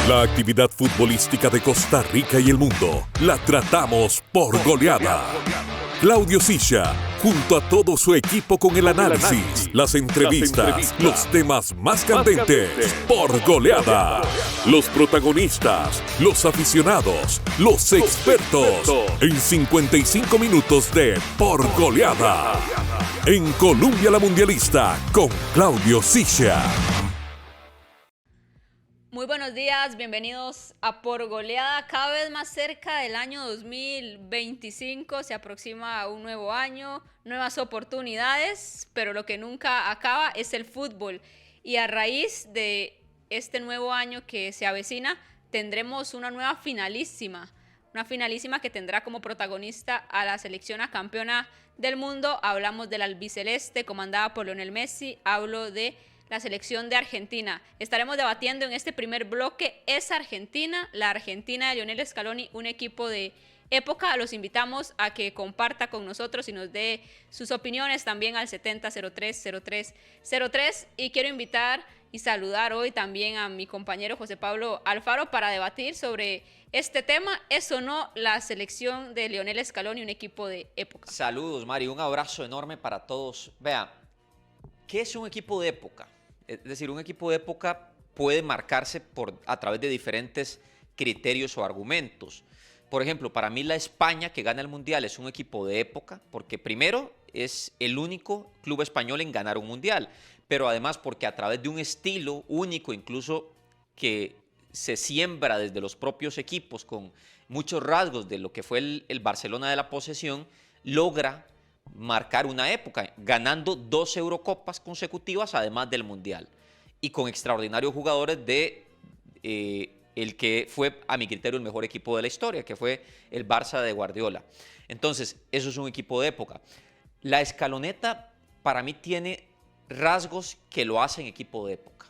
La actividad futbolística de Costa Rica y el mundo la tratamos por goleada. Claudio Sisha, junto a todo su equipo con el análisis, las entrevistas, los temas más candentes, por goleada. Los protagonistas, los aficionados, los expertos, en 55 minutos de Por Goleada. En Colombia la Mundialista, con Claudio Sisha. Muy buenos días, bienvenidos a Por Goleada. Cada vez más cerca del año 2025, se aproxima un nuevo año, nuevas oportunidades, pero lo que nunca acaba es el fútbol. Y a raíz de este nuevo año que se avecina, tendremos una nueva finalísima que tendrá como protagonista a la selección a campeona del mundo. Hablamos del albiceleste comandada por Lionel Messi, hablo de la selección de Argentina. Estaremos debatiendo en este primer bloque, ¿es Argentina, la Argentina de Lionel Scaloni, un equipo de época? Los invitamos a que comparta con nosotros y nos dé sus opiniones también al 70030303. Y quiero invitar y saludar hoy también a mi compañero José Pablo Alfaro para debatir sobre este tema. ¿Es o no la selección de Lionel Scaloni un equipo de época? Saludos, Mari, un abrazo enorme para todos. Vea, ¿qué es un equipo de época? Es decir, un equipo de época puede marcarse a través de diferentes criterios o argumentos. Por ejemplo, para mí la España que gana el Mundial es un equipo de época porque primero es el único club español en ganar un Mundial, pero además porque a través de un estilo único, incluso que se siembra desde los propios equipos con muchos rasgos de lo que fue el Barcelona de la posesión, logra marcar una época, ganando 2 Eurocopas consecutivas, además del Mundial, y con extraordinarios jugadores de el que fue, a mi criterio, el mejor equipo de la historia, que fue el Barça de Guardiola. Entonces, eso es un equipo de época. La escaloneta, para mí, tiene rasgos que lo hacen equipo de época.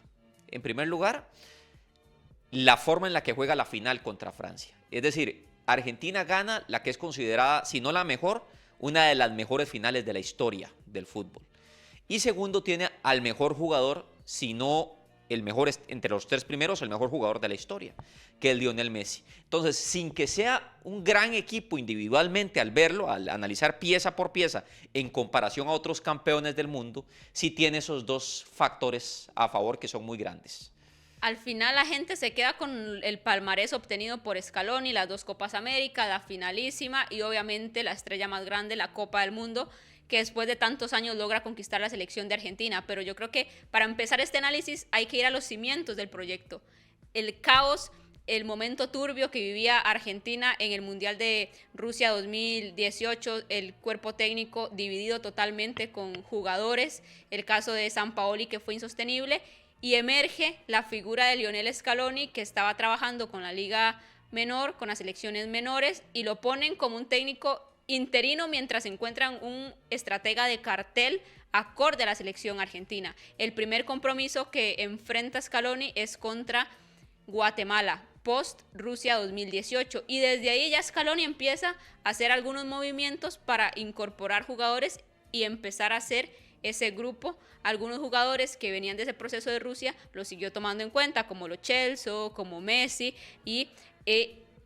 En primer lugar, la forma en la que juega la final contra Francia. Es decir, Argentina gana la que es considerada, si no la mejor, una de las mejores finales de la historia del fútbol. Y segundo, tiene al mejor jugador, si no el mejor, entre los 3 primeros, el mejor jugador de la historia, que es Lionel Messi. Entonces, sin que sea un gran equipo individualmente al verlo, al analizar pieza por pieza, en comparación a otros campeones del mundo, sí tiene esos 2 factores a favor que son muy grandes. Al final la gente se queda con el palmarés obtenido por Scaloni, las 2 Copas América, la finalísima y obviamente la estrella más grande, la Copa del Mundo, que después de tantos años logra conquistar la selección de Argentina. Pero yo creo que para empezar este análisis hay que ir a los cimientos del proyecto. El caos, el momento turbio que vivía Argentina en el Mundial de Rusia 2018, el cuerpo técnico dividido totalmente con jugadores, el caso de Sampaoli que fue insostenible. Y emerge la figura de Lionel Scaloni, que estaba trabajando con la liga menor, con las selecciones menores, y lo ponen como un técnico interino mientras encuentran un estratega de cartel acorde a la selección argentina. El primer compromiso que enfrenta Scaloni es contra Guatemala, post Rusia 2018, y desde ahí ya Scaloni empieza a hacer algunos movimientos para incorporar jugadores y empezar a hacer ese grupo. Algunos jugadores que venían de ese proceso de Rusia lo siguió tomando en cuenta, como Lo Celso, como Messi, y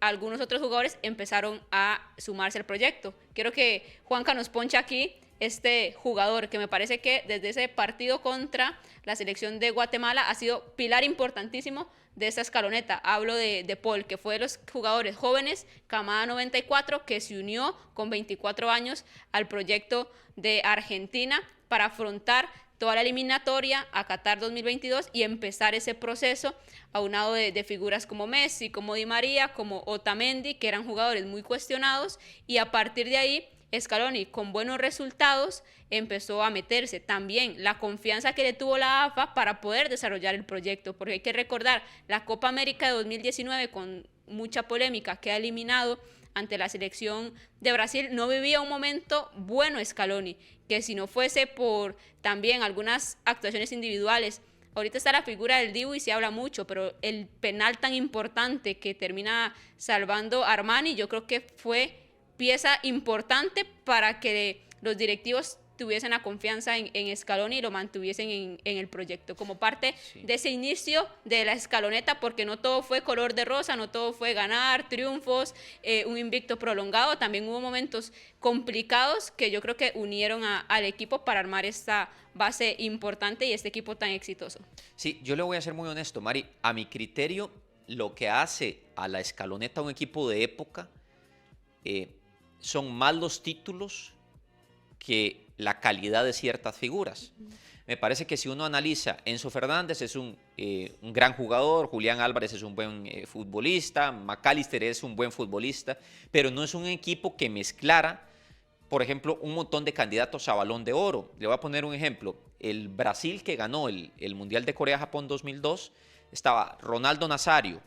algunos otros jugadores empezaron a sumarse al proyecto. Quiero que Juanca nos ponche aquí este jugador que me parece que desde ese partido contra la selección de Guatemala ha sido pilar importantísimo de esta escaloneta. Hablo de Paul, que fue de los jugadores jóvenes, camada 94, que se unió con 24 años al proyecto de Argentina para afrontar toda la eliminatoria a Qatar 2022 y empezar ese proceso aunado de figuras como Messi, como Di María, como Otamendi, que eran jugadores muy cuestionados, y a partir de ahí Scaloni, con buenos resultados, empezó a meterse. También la confianza que le tuvo la AFA para poder desarrollar el proyecto, porque hay que recordar, la Copa América de 2019, con mucha polémica, queda eliminado ante la selección de Brasil. No vivía un momento bueno Scaloni, que si no fuese por también algunas actuaciones individuales. Ahorita está la figura del Dibu y se habla mucho, pero el penal tan importante que termina salvando Armani, yo creo que fue pieza importante para que los directivos tuviesen la confianza en Scaloni y lo mantuviesen en el proyecto, como parte de ese inicio de la escaloneta, porque no todo fue color de rosa, no todo fue ganar, triunfos, un invicto prolongado, también hubo momentos complicados que yo creo que unieron al equipo para armar esta base importante y este equipo tan exitoso. Sí, yo le voy a ser muy honesto, Mari, a mi criterio, lo que hace a la escaloneta un equipo de época son más los títulos que la calidad de ciertas figuras. Me parece que si uno analiza, Enzo Fernández es un gran jugador, Julián Álvarez es un buen futbolista, McAllister es un buen futbolista, pero no es un equipo que mezclara, por ejemplo, un montón de candidatos a Balón de Oro. Le voy a poner un ejemplo. El Brasil que ganó el Mundial de Corea-Japón 2002, estaba Ronaldo Nazario,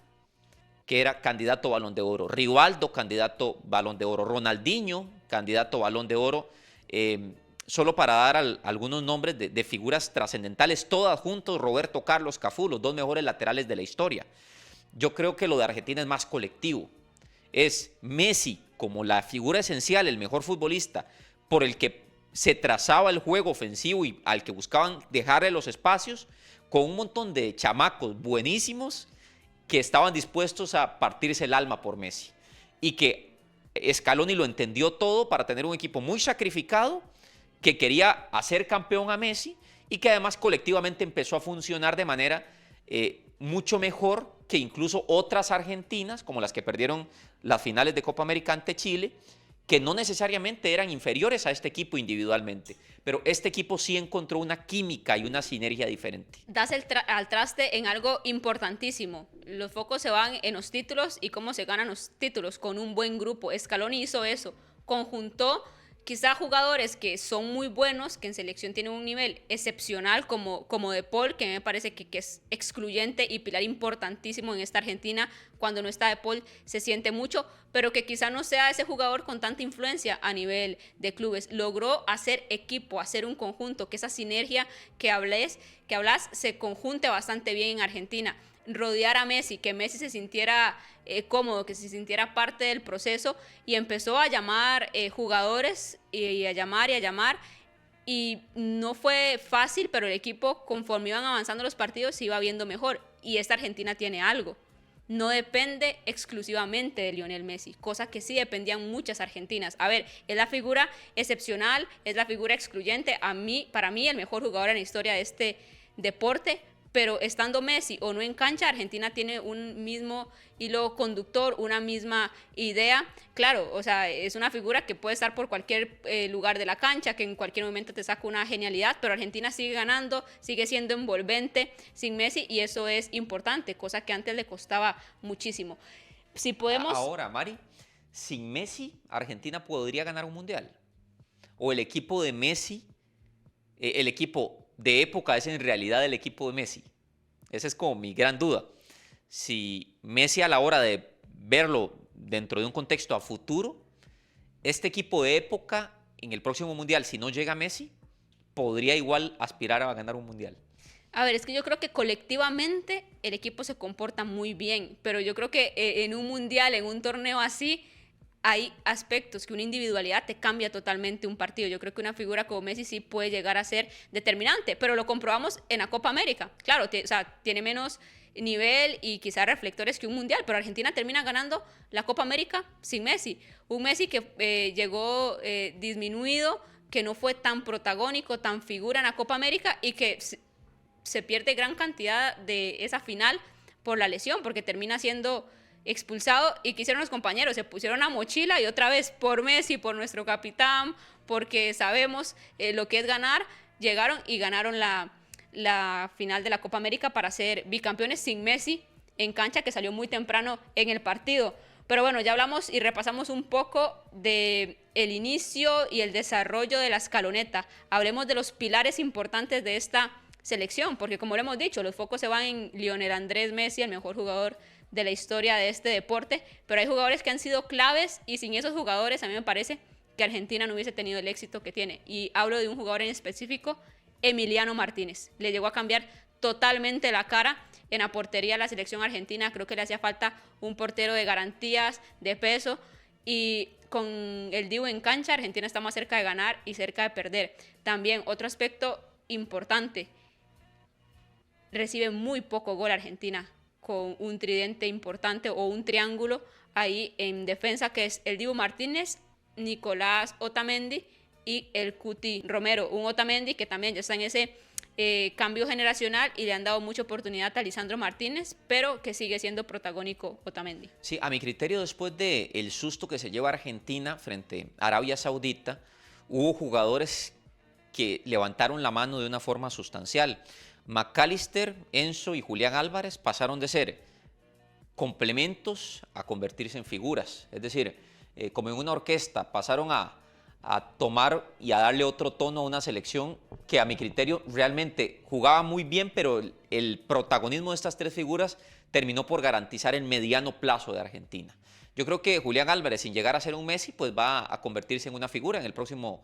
que era candidato a Balón de Oro, Rivaldo, candidato a Balón de Oro, Ronaldinho, candidato a Balón de Oro, solo para dar algunos nombres de figuras trascendentales, todas juntos, Roberto Carlos, Cafú, los dos mejores laterales de la historia. Yo creo que lo de Argentina es más colectivo. Es Messi como la figura esencial, el mejor futbolista, por el que se trazaba el juego ofensivo y al que buscaban dejarle los espacios, con un montón de chamacos buenísimos que estaban dispuestos a partirse el alma por Messi. Y que Scaloni lo entendió todo para tener un equipo muy sacrificado, que quería hacer campeón a Messi y que además colectivamente empezó a funcionar de manera mucho mejor que incluso otras argentinas, como las que perdieron las finales de Copa América ante Chile, que no necesariamente eran inferiores a este equipo individualmente, pero este equipo sí encontró una química y una sinergia diferente. Das al traste en algo importantísimo. Los focos se van en los títulos y cómo se ganan los títulos con un buen grupo. Scaloni hizo eso, conjuntó quizá jugadores que son muy buenos, que en selección tienen un nivel excepcional como De Paul, que me parece que es excluyente y pilar importantísimo en esta Argentina. Cuando no está De Paul se siente mucho, pero que quizá no sea ese jugador con tanta influencia a nivel de clubes. Logró hacer equipo, hacer un conjunto, que esa sinergia que hablas se conjunte bastante bien en Argentina. Rodear a Messi, que Messi se sintiera cómodo, que se sintiera parte del proceso, y empezó a llamar jugadores y a llamar y no fue fácil, pero el equipo, conforme iban avanzando los partidos, se iba viendo mejor. Y esta Argentina tiene algo, no depende exclusivamente de Lionel Messi, cosa que sí dependían muchas argentinas. A ver, es la figura excepcional, es la figura excluyente, para mí el mejor jugador en la historia de este deporte, pero estando Messi o no en cancha, Argentina tiene un mismo hilo conductor, una misma idea. Claro, o sea, es una figura que puede estar por cualquier lugar de la cancha, que en cualquier momento te saca una genialidad, pero Argentina sigue ganando, sigue siendo envolvente sin Messi, y eso es importante, cosa que antes le costaba muchísimo. Si podemos... Ahora, Mari, sin Messi, Argentina podría ganar un mundial. O el equipo de Messi, el equipo de época es en realidad el equipo de Messi. Esa es como mi gran duda. Si Messi, a la hora de verlo dentro de un contexto a futuro, este equipo de época en el próximo mundial, si no llega Messi, podría igual aspirar a ganar un mundial. A ver, es que yo creo que colectivamente el equipo se comporta muy bien, pero yo creo que en un mundial, en un torneo así, hay aspectos que una individualidad te cambia totalmente un partido. Yo creo que una figura como Messi sí puede llegar a ser determinante, pero lo comprobamos en la Copa América. Claro, tiene menos nivel y quizás reflectores que un mundial, pero Argentina termina ganando la Copa América sin Messi. Un Messi que llegó disminuido, que no fue tan protagónico, tan figura en la Copa América, y que se pierde gran cantidad de esa final por la lesión, porque termina siendo expulsado. ¿Y qué hicieron los compañeros? Se pusieron a mochila y otra vez por Messi, por nuestro capitán, porque sabemos lo que es ganar, llegaron y ganaron la final de la Copa América para ser bicampeones sin Messi en cancha, que salió muy temprano en el partido. Pero bueno, ya hablamos y repasamos un poco del inicio y el desarrollo de la escaloneta. Hablemos de los pilares importantes de esta selección, porque como lo hemos dicho, los focos se van en Lionel Andrés Messi, el mejor jugador de la historia de este deporte, pero hay jugadores que han sido claves, y sin esos jugadores a mí me parece que Argentina no hubiese tenido el éxito que tiene. Y hablo de un jugador en específico, Emiliano Martínez. Le llegó a cambiar totalmente la cara en la portería de la selección argentina. Creo que le hacía falta un portero de garantías, de peso, y con el Dibu en cancha, Argentina está más cerca de ganar y cerca de perder. También otro aspecto importante, recibe muy poco gol Argentina, con un tridente importante o un triángulo ahí en defensa, que es el Dibu Martínez, Nicolás Otamendi y el Cuti Romero. Un Otamendi que también ya está en ese cambio generacional y le han dado mucha oportunidad a Lisandro Martínez, pero que sigue siendo protagónico Otamendi. Sí, a mi criterio, después del susto que se lleva Argentina frente a Arabia Saudita, hubo jugadores que levantaron la mano de una forma sustancial. McAllister, Enzo y Julián Álvarez pasaron de ser complementos a convertirse en figuras. Es decir, como en una orquesta, pasaron a tomar y a darle otro tono a una selección que a mi criterio realmente jugaba muy bien, pero el protagonismo de estas tres figuras terminó por garantizar el mediano plazo de Argentina. Yo creo que Julián Álvarez, sin llegar a ser un Messi, pues va a convertirse en una figura en el próximo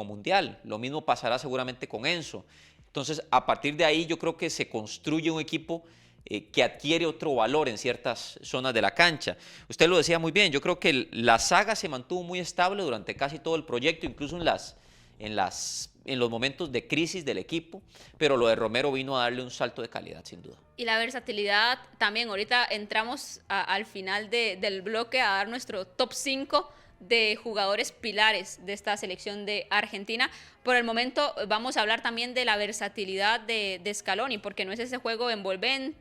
Mundial. Lo mismo pasará seguramente con Enzo. Entonces, a partir de ahí yo creo que se construye un equipo que adquiere otro valor en ciertas zonas de la cancha. Usted lo decía muy bien, yo creo que la saga se mantuvo muy estable durante casi todo el proyecto, incluso en los momentos de crisis del equipo, pero lo de Romero vino a darle un salto de calidad, sin duda. Y la versatilidad también, ahorita entramos al final del bloque a dar nuestro top 5 de jugadores pilares de esta selección de Argentina. Por el momento vamos a hablar también de la versatilidad de Scaloni, porque no es ese juego envolvente,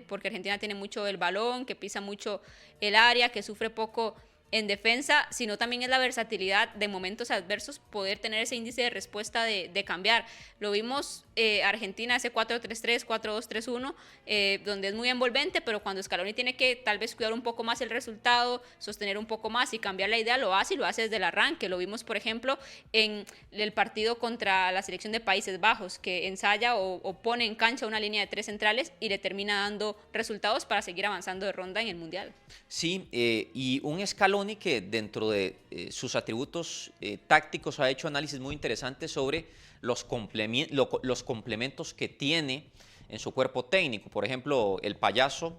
porque Argentina tiene mucho el balón, que pisa mucho el área, que sufre poco en defensa, sino también es la versatilidad de momentos adversos, poder tener ese índice de respuesta de cambiar. Lo vimos Argentina ese 4-3-3, 4-2-3-1, donde es muy envolvente, pero cuando Scaloni tiene que tal vez cuidar un poco más el resultado, sostener un poco más y cambiar la idea, lo hace y lo hace desde el arranque. Lo vimos, por ejemplo, en el partido contra la selección de Países Bajos, que ensaya o pone en cancha una línea de 3 centrales y le termina dando resultados para seguir avanzando de ronda en el Mundial. Sí, y un Scaloni que dentro de sus atributos tácticos ha hecho análisis muy interesantes sobre los complementos que tiene en su cuerpo técnico. Por ejemplo, el payaso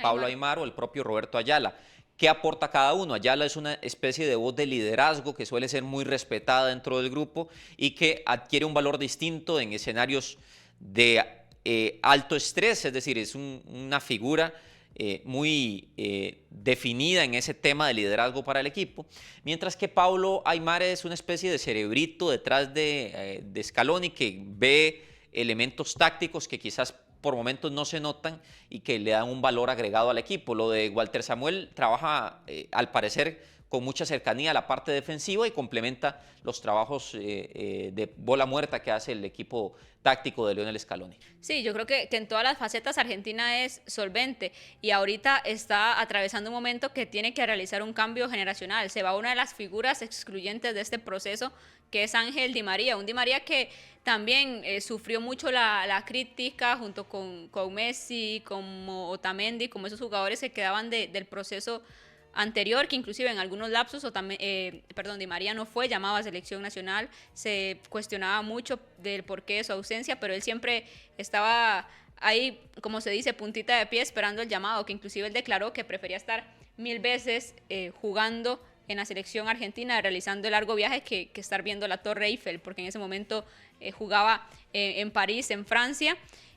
Pablo Aimar o el propio Roberto Ayala. ¿Qué aporta cada uno? Ayala es una especie de voz de liderazgo que suele ser muy respetada dentro del grupo y que adquiere un valor distinto en escenarios de alto estrés, es decir, es una figura muy definida en ese tema de liderazgo para el equipo, mientras que Pablo Aimar es una especie de cerebrito detrás de Scaloni que ve elementos tácticos que quizás por momentos no se notan y que le dan un valor agregado al equipo. Lo de Walter Samuel trabaja al parecer con mucha cercanía a la parte defensiva y complementa los trabajos de bola muerta que hace el equipo táctico de Lionel Scaloni. Sí, yo creo que en todas las facetas Argentina es solvente y ahorita está atravesando un momento que tiene que realizar un cambio generacional. Se va una de las figuras excluyentes de este proceso, que es Ángel Di María, un Di María que también sufrió mucho la crítica junto con Messi, como Otamendi, como esos jugadores que quedaban del proceso anterior, que inclusive en algunos lapsos Di María no fue llamado a selección nacional, se cuestionaba mucho del porqué de su ausencia, pero él siempre estaba ahí, como se dice, puntita de pie esperando el llamado, que inclusive él declaró que prefería estar 1000 veces jugando en la selección argentina, realizando el largo viaje que estar viendo la Torre Eiffel, porque en ese momento jugaba en París, en Francia.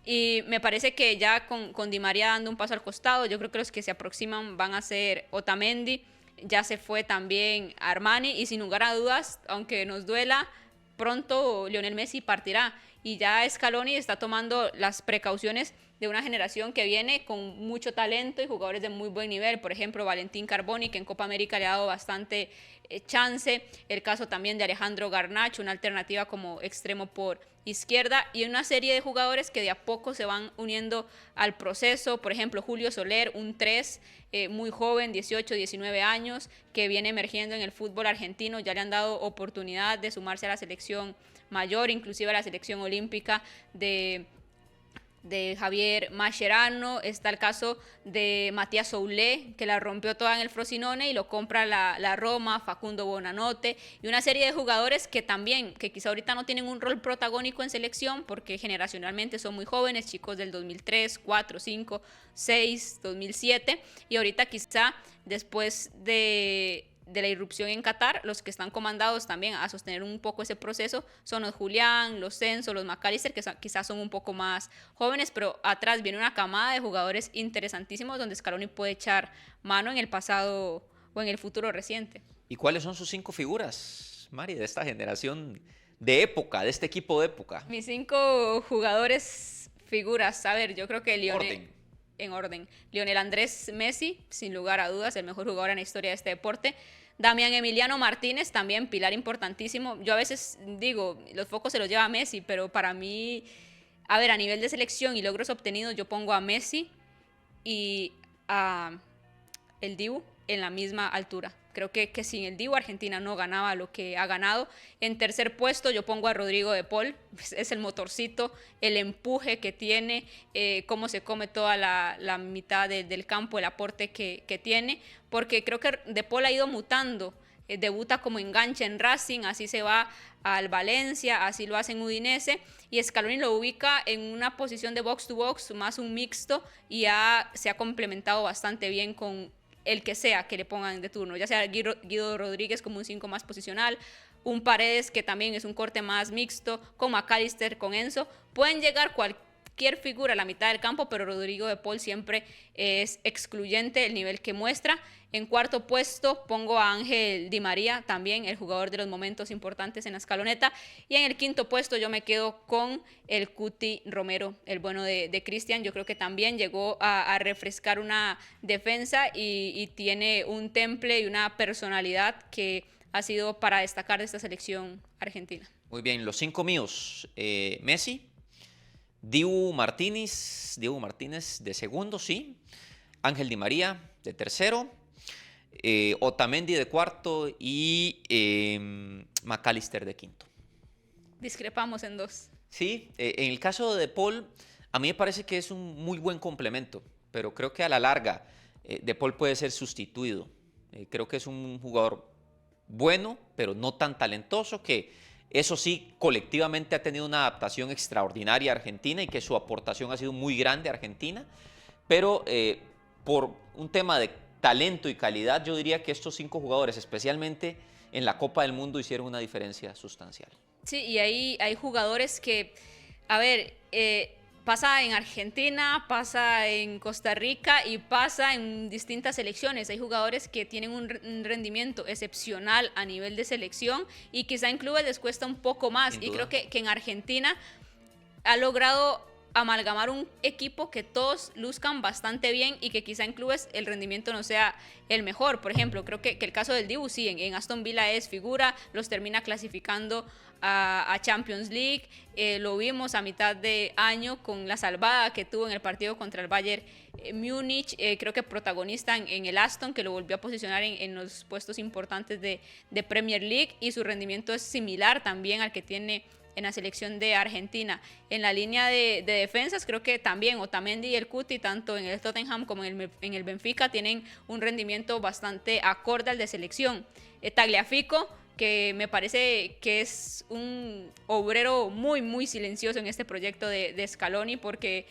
Y me parece que ya con Di María dando un paso al costado, yo creo que los que se aproximan van a ser Otamendi, ya se fue también Armani y sin lugar a dudas, aunque nos duela, pronto Lionel Messi partirá y ya Scaloni está tomando las precauciones de una generación que viene con mucho talento y jugadores de muy buen nivel, por ejemplo Valentín Carboni, que en Copa América le ha dado bastante chance, el caso también de Alejandro Garnacho, una alternativa como extremo por izquierda, y una serie de jugadores que de a poco se van uniendo al proceso, por ejemplo Julio Soler, un 3 muy joven, 18, 19 años, que viene emergiendo en el fútbol argentino, ya le han dado oportunidad de sumarse a la selección mayor, inclusive a la selección olímpica de de Javier Mascherano, está el caso de Matías Soulé, que la rompió toda en el Frosinone y lo compra la Roma, Facundo Bonanote, y una serie de jugadores que también, que quizá ahorita no tienen un rol protagónico en selección, porque generacionalmente son muy jóvenes, chicos del 2003, 4, 5, 6, 2007, y ahorita quizá después de la irrupción en Qatar, los que están comandados también a sostener un poco ese proceso son los Julián, los Censo, los McAllister, que quizás son un poco más jóvenes, pero atrás viene una camada de jugadores interesantísimos donde Scaloni puede echar mano en el pasado o en el futuro reciente. ¿Y cuáles son sus 5 figuras, Mari, de esta generación de época, de este equipo de época? Mis 5 jugadores figuras, a ver, yo creo que en orden. Lionel Andrés Messi, sin lugar a dudas, el mejor jugador en la historia de este deporte. Damián Emiliano Martínez, también pilar importantísimo. Yo a veces digo, los focos se los lleva a Messi, pero para mí, a ver, a nivel de selección y logros obtenidos, yo pongo a Messi y a el Dibu en la misma altura. Creo que sin el Dibu Argentina no ganaba lo que ha ganado. En tercer puesto yo pongo a Rodrigo de Paul, es el motorcito, el empuje que tiene, cómo se come toda la mitad del campo, el aporte que tiene, porque creo que de Paul ha ido mutando. Debuta como enganche en Racing, así se va al Valencia, así lo hace en Udinese, y Scaloni lo ubica en una posición de box to box, más un mixto, y se ha complementado bastante bien con el que sea que le pongan de turno, ya sea Guido Rodríguez como un 5 más posicional, un Paredes que también es un corte más mixto, con McAllister, con Enzo, pueden llegar cualquier figura a la mitad del campo, pero Rodrigo de Paul siempre es excluyente el nivel que muestra. En cuarto puesto pongo a Ángel Di María, también el jugador de los momentos importantes en la escaloneta, y en el quinto puesto yo me quedo con el Cuti Romero, el bueno de Cristian. Yo creo que también llegó a refrescar una defensa y tiene un temple y una personalidad que ha sido para destacar de esta selección argentina. Muy bien, los 5 míos, Messi, Dibu Martínez de segundo, sí, Ángel Di María de tercero, Otamendi de cuarto y McAllister de quinto. Discrepamos en 2. Sí, en el caso de Paul, a mí me parece que es un muy buen complemento, pero creo que a la larga de Paul puede ser sustituido. Creo que es un jugador bueno, pero no tan talentoso, que eso sí, colectivamente ha tenido una adaptación extraordinaria a Argentina y que su aportación ha sido muy grande a Argentina, pero por un tema de talento y calidad, yo diría que estos 5 jugadores, especialmente en la Copa del Mundo, hicieron una diferencia sustancial. Sí, y ahí hay jugadores que, a ver, pasa en Argentina, pasa en Costa Rica y pasa en distintas selecciones. Hay jugadores que tienen un rendimiento excepcional a nivel de selección y quizá en clubes les cuesta un poco más. Y creo que en Argentina ha logrado amalgamar un equipo que todos luzcan bastante bien y que quizá en clubes el rendimiento no sea el mejor. Por ejemplo, creo que el caso del Dibu, sí, en Aston Villa es figura, los termina clasificando a Champions League, lo vimos a mitad de año con la salvada que tuvo en el partido contra el Bayern Múnich, creo que protagonista en el Aston, que lo volvió a posicionar en los puestos importantes de Premier League, y su rendimiento es similar también al que tiene en la selección de Argentina. En la línea de defensas, creo que también Otamendi y el Cuti, tanto en el Tottenham como en el Benfica, tienen un rendimiento bastante acorde al de selección. Tagliafico, que me parece que es un obrero muy, muy silencioso en este proyecto de Scaloni, porque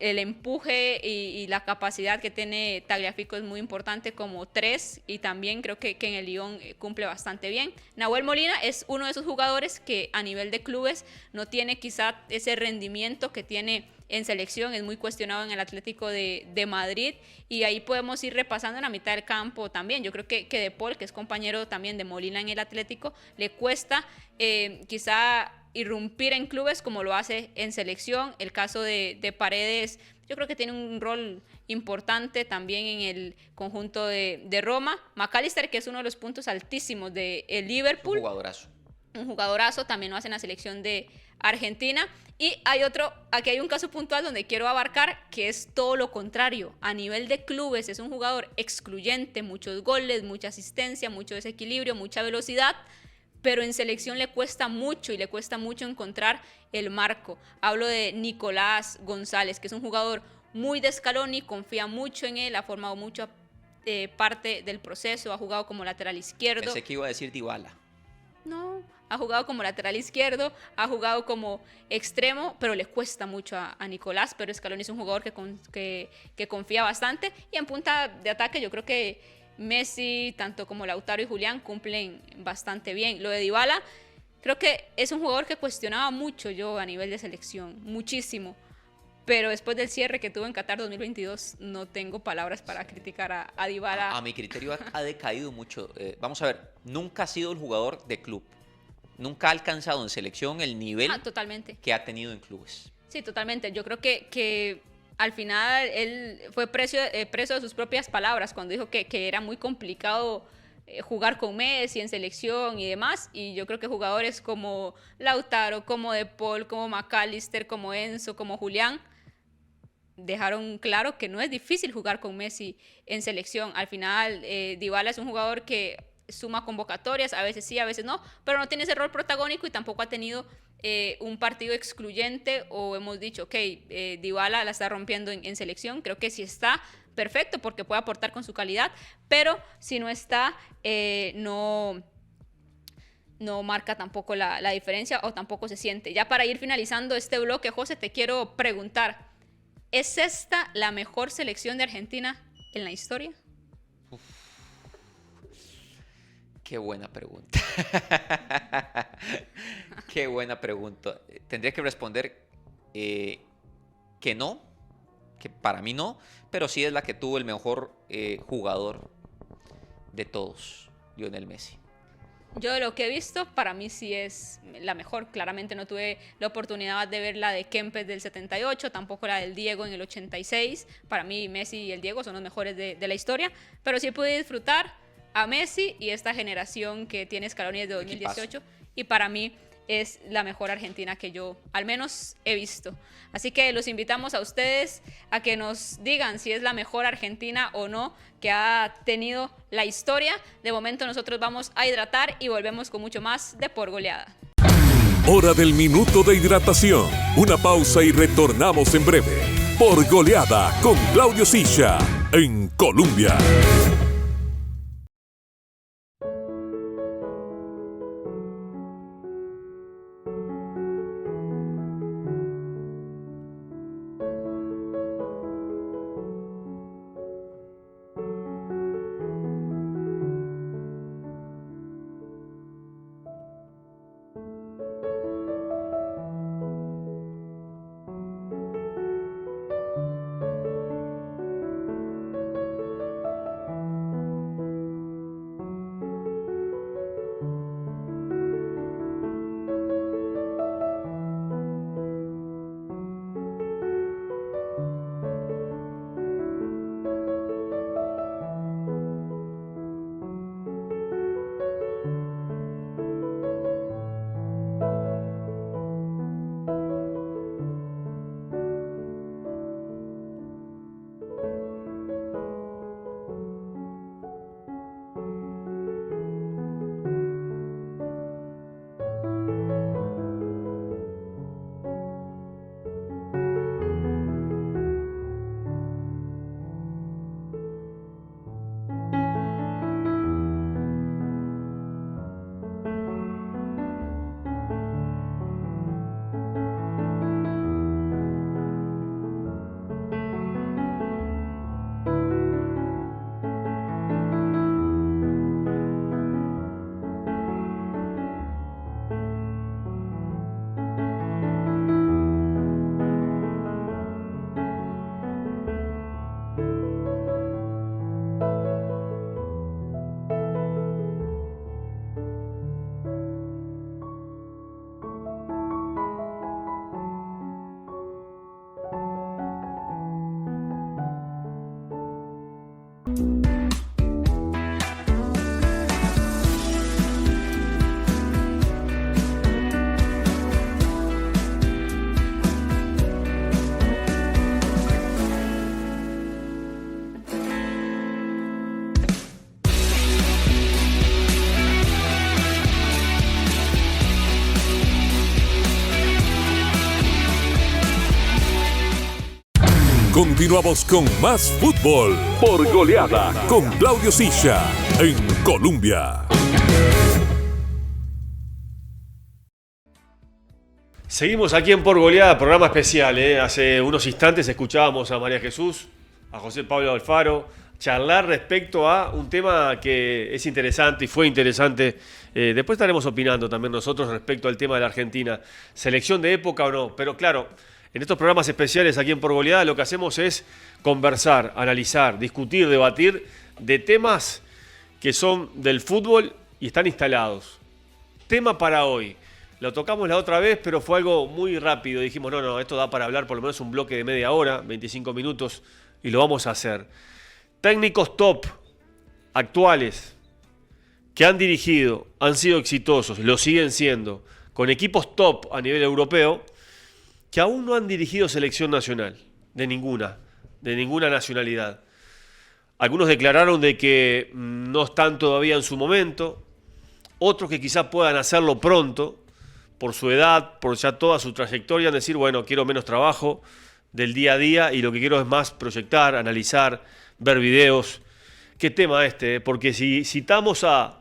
el empuje y la capacidad que tiene Tagliafico es muy importante como 3, y también creo que en el Lyon cumple bastante bien. Nahuel Molina es uno de esos jugadores que a nivel de clubes no tiene quizá ese rendimiento que tiene en selección, es muy cuestionado en el Atlético de Madrid, y ahí podemos ir repasando en la mitad del campo también. Yo creo que De Paul, que es compañero también de Molina en el Atlético, le cuesta quizá irrumpir en clubes como lo hace en selección. El caso de Paredes, yo creo que tiene un rol importante también en el conjunto de Roma. McAllister, que es uno de los puntos altísimos de Liverpool. Un jugadorazo, también lo hace en la selección de Argentina. Y aquí hay un caso puntual donde quiero abarcar, que es todo lo contrario. A nivel de clubes es un jugador excluyente, muchos goles, mucha asistencia, mucho desequilibrio, mucha velocidad, pero en selección le cuesta mucho y le cuesta mucho encontrar el marco. Hablo de Nicolás González, que es un jugador muy de Scaloni, confía mucho en él, ha formado mucha parte del proceso, ha jugado como lateral izquierdo. Pensé que iba a decir Dybala. No, ha jugado como lateral izquierdo, ha jugado como extremo, pero le cuesta mucho a Nicolás, pero Scaloni es un jugador que confía bastante, y en punta de ataque yo creo que Messi, tanto como Lautaro y Julián, cumplen bastante bien. Lo de Dybala, creo que es un jugador que cuestionaba mucho yo a nivel de selección, muchísimo, pero después del cierre que tuvo en Qatar 2022, no tengo palabras para criticar a Dybala. A mi criterio ha decaído mucho. Vamos a ver, nunca ha sido el jugador de club. Nunca ha alcanzado en selección el nivel Totalmente. que ha tenido en clubes. Sí, totalmente. Yo creo que al final él fue preso de sus propias palabras cuando dijo que era muy complicado jugar con Messi en selección y demás. Y yo creo que jugadores como Lautaro, como De Paul, como McAllister, como Enzo, como Julián, dejaron claro que no es difícil jugar con Messi en selección. Al final, Dybala es un jugador que suma convocatorias, a veces sí, a veces no, pero no tiene ese rol protagónico y tampoco ha tenido un partido excluyente, o hemos dicho, ok, Dybala la está rompiendo en selección. Creo que sí está perfecto porque puede aportar con su calidad, pero si no está, no marca tampoco la diferencia, o tampoco se siente. Ya para ir finalizando este bloque, José, te quiero preguntar, ¿es esta la mejor selección de Argentina en la historia? Qué buena pregunta. Qué buena pregunta. Tendría que responder que no, que para mí no, pero sí es la que tuvo el mejor jugador de todos, Lionel Messi. Yo de lo que he visto, para mí sí es la mejor. Claramente no tuve la oportunidad de ver la de Kempes del 78, tampoco la del Diego en el 86. Para mí Messi y el Diego son los mejores de la historia, pero sí pude disfrutar a Messi y esta generación que tiene Scaloni desde 2018, y para mí es la mejor Argentina que yo al menos he visto. Así que los invitamos a ustedes a que nos digan si es la mejor Argentina o no que ha tenido la historia. De momento nosotros vamos a hidratar y volvemos con mucho más de Por Goleada. Hora del minuto de hidratación. Una pausa y retornamos en breve. Por Goleada con Claudio Silla en Colombia. Continuamos con más fútbol por Goleada con Claudio Silla en Colombia. Seguimos aquí en Por Goleada, programa especial. Hace unos instantes escuchábamos a María Jesús, a José Pablo Alfaro, charlar respecto a un tema que es interesante y fue interesante. Después estaremos opinando también nosotros respecto al tema de la Argentina. ¿Selección de época o no? Pero claro, en estos programas especiales aquí en Por Goleada lo que hacemos es conversar, analizar, discutir, debatir de temas que son del fútbol y están instalados. Tema para hoy. Lo tocamos la otra vez, pero fue algo muy rápido. Dijimos, no, esto da para hablar por lo menos un bloque de media hora, 25 minutos, y lo vamos a hacer. Técnicos top, actuales, que han dirigido, han sido exitosos, lo siguen siendo, con equipos top a nivel europeo, que aún no han dirigido selección nacional, de ninguna nacionalidad. Algunos declararon de que no están todavía en su momento, otros que quizás puedan hacerlo pronto, por su edad, por ya toda su trayectoria, decir, bueno, quiero menos trabajo del día a día y lo que quiero es más proyectar, analizar, ver videos. ¿Qué tema este? Porque si citamos a,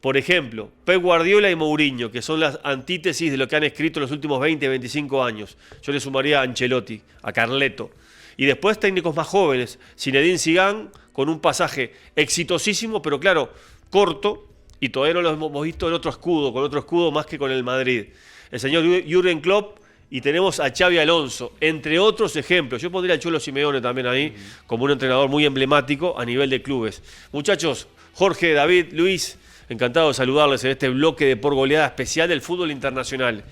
por ejemplo, Pep Guardiola y Mourinho, que son las antítesis de lo que han escrito en los últimos 20, 25 años, yo le sumaría a Ancelotti, a Carleto. Y después técnicos más jóvenes, Zinedine Zidane, con un pasaje exitosísimo, pero claro, corto, y todavía no lo hemos visto en otro escudo, con otro escudo más que con el Madrid. El señor Jürgen Klopp, y tenemos a Xabi Alonso, entre otros ejemplos. Yo pondría al Cholo Simeone también ahí, como un entrenador muy emblemático a nivel de clubes. Muchachos, Jorge, David, Luis, encantado de saludarles en este bloque de Por Goleada especial del fútbol internacional.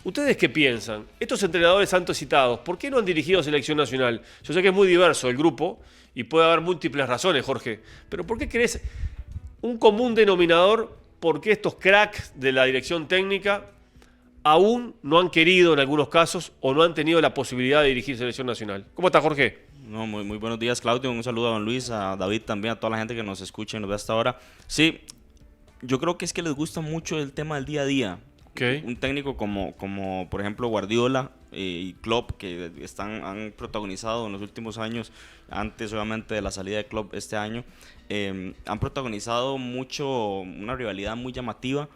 ¿Ustedes qué piensan? Estos entrenadores tantos citados, ¿por qué no han dirigido selección nacional? Yo sé que es muy diverso el grupo y puede haber múltiples razones, Jorge, pero ¿por qué crees un común denominador por qué estos cracks de la dirección técnica aún no han querido en algunos casos o no han tenido la posibilidad de dirigir selección nacional? ¿Cómo está, Jorge? No, muy buenos días, Claudio. Un saludo a don Luis, a David también, a toda la gente que nos escucha y nos ve hasta ahora. Sí, yo creo que es que les gusta mucho el tema del día a día. Okay. Un técnico como por ejemplo Guardiola y Klopp, que han protagonizado en los últimos años, antes obviamente de la salida de Klopp este año, han protagonizado mucho, una rivalidad muy llamativa,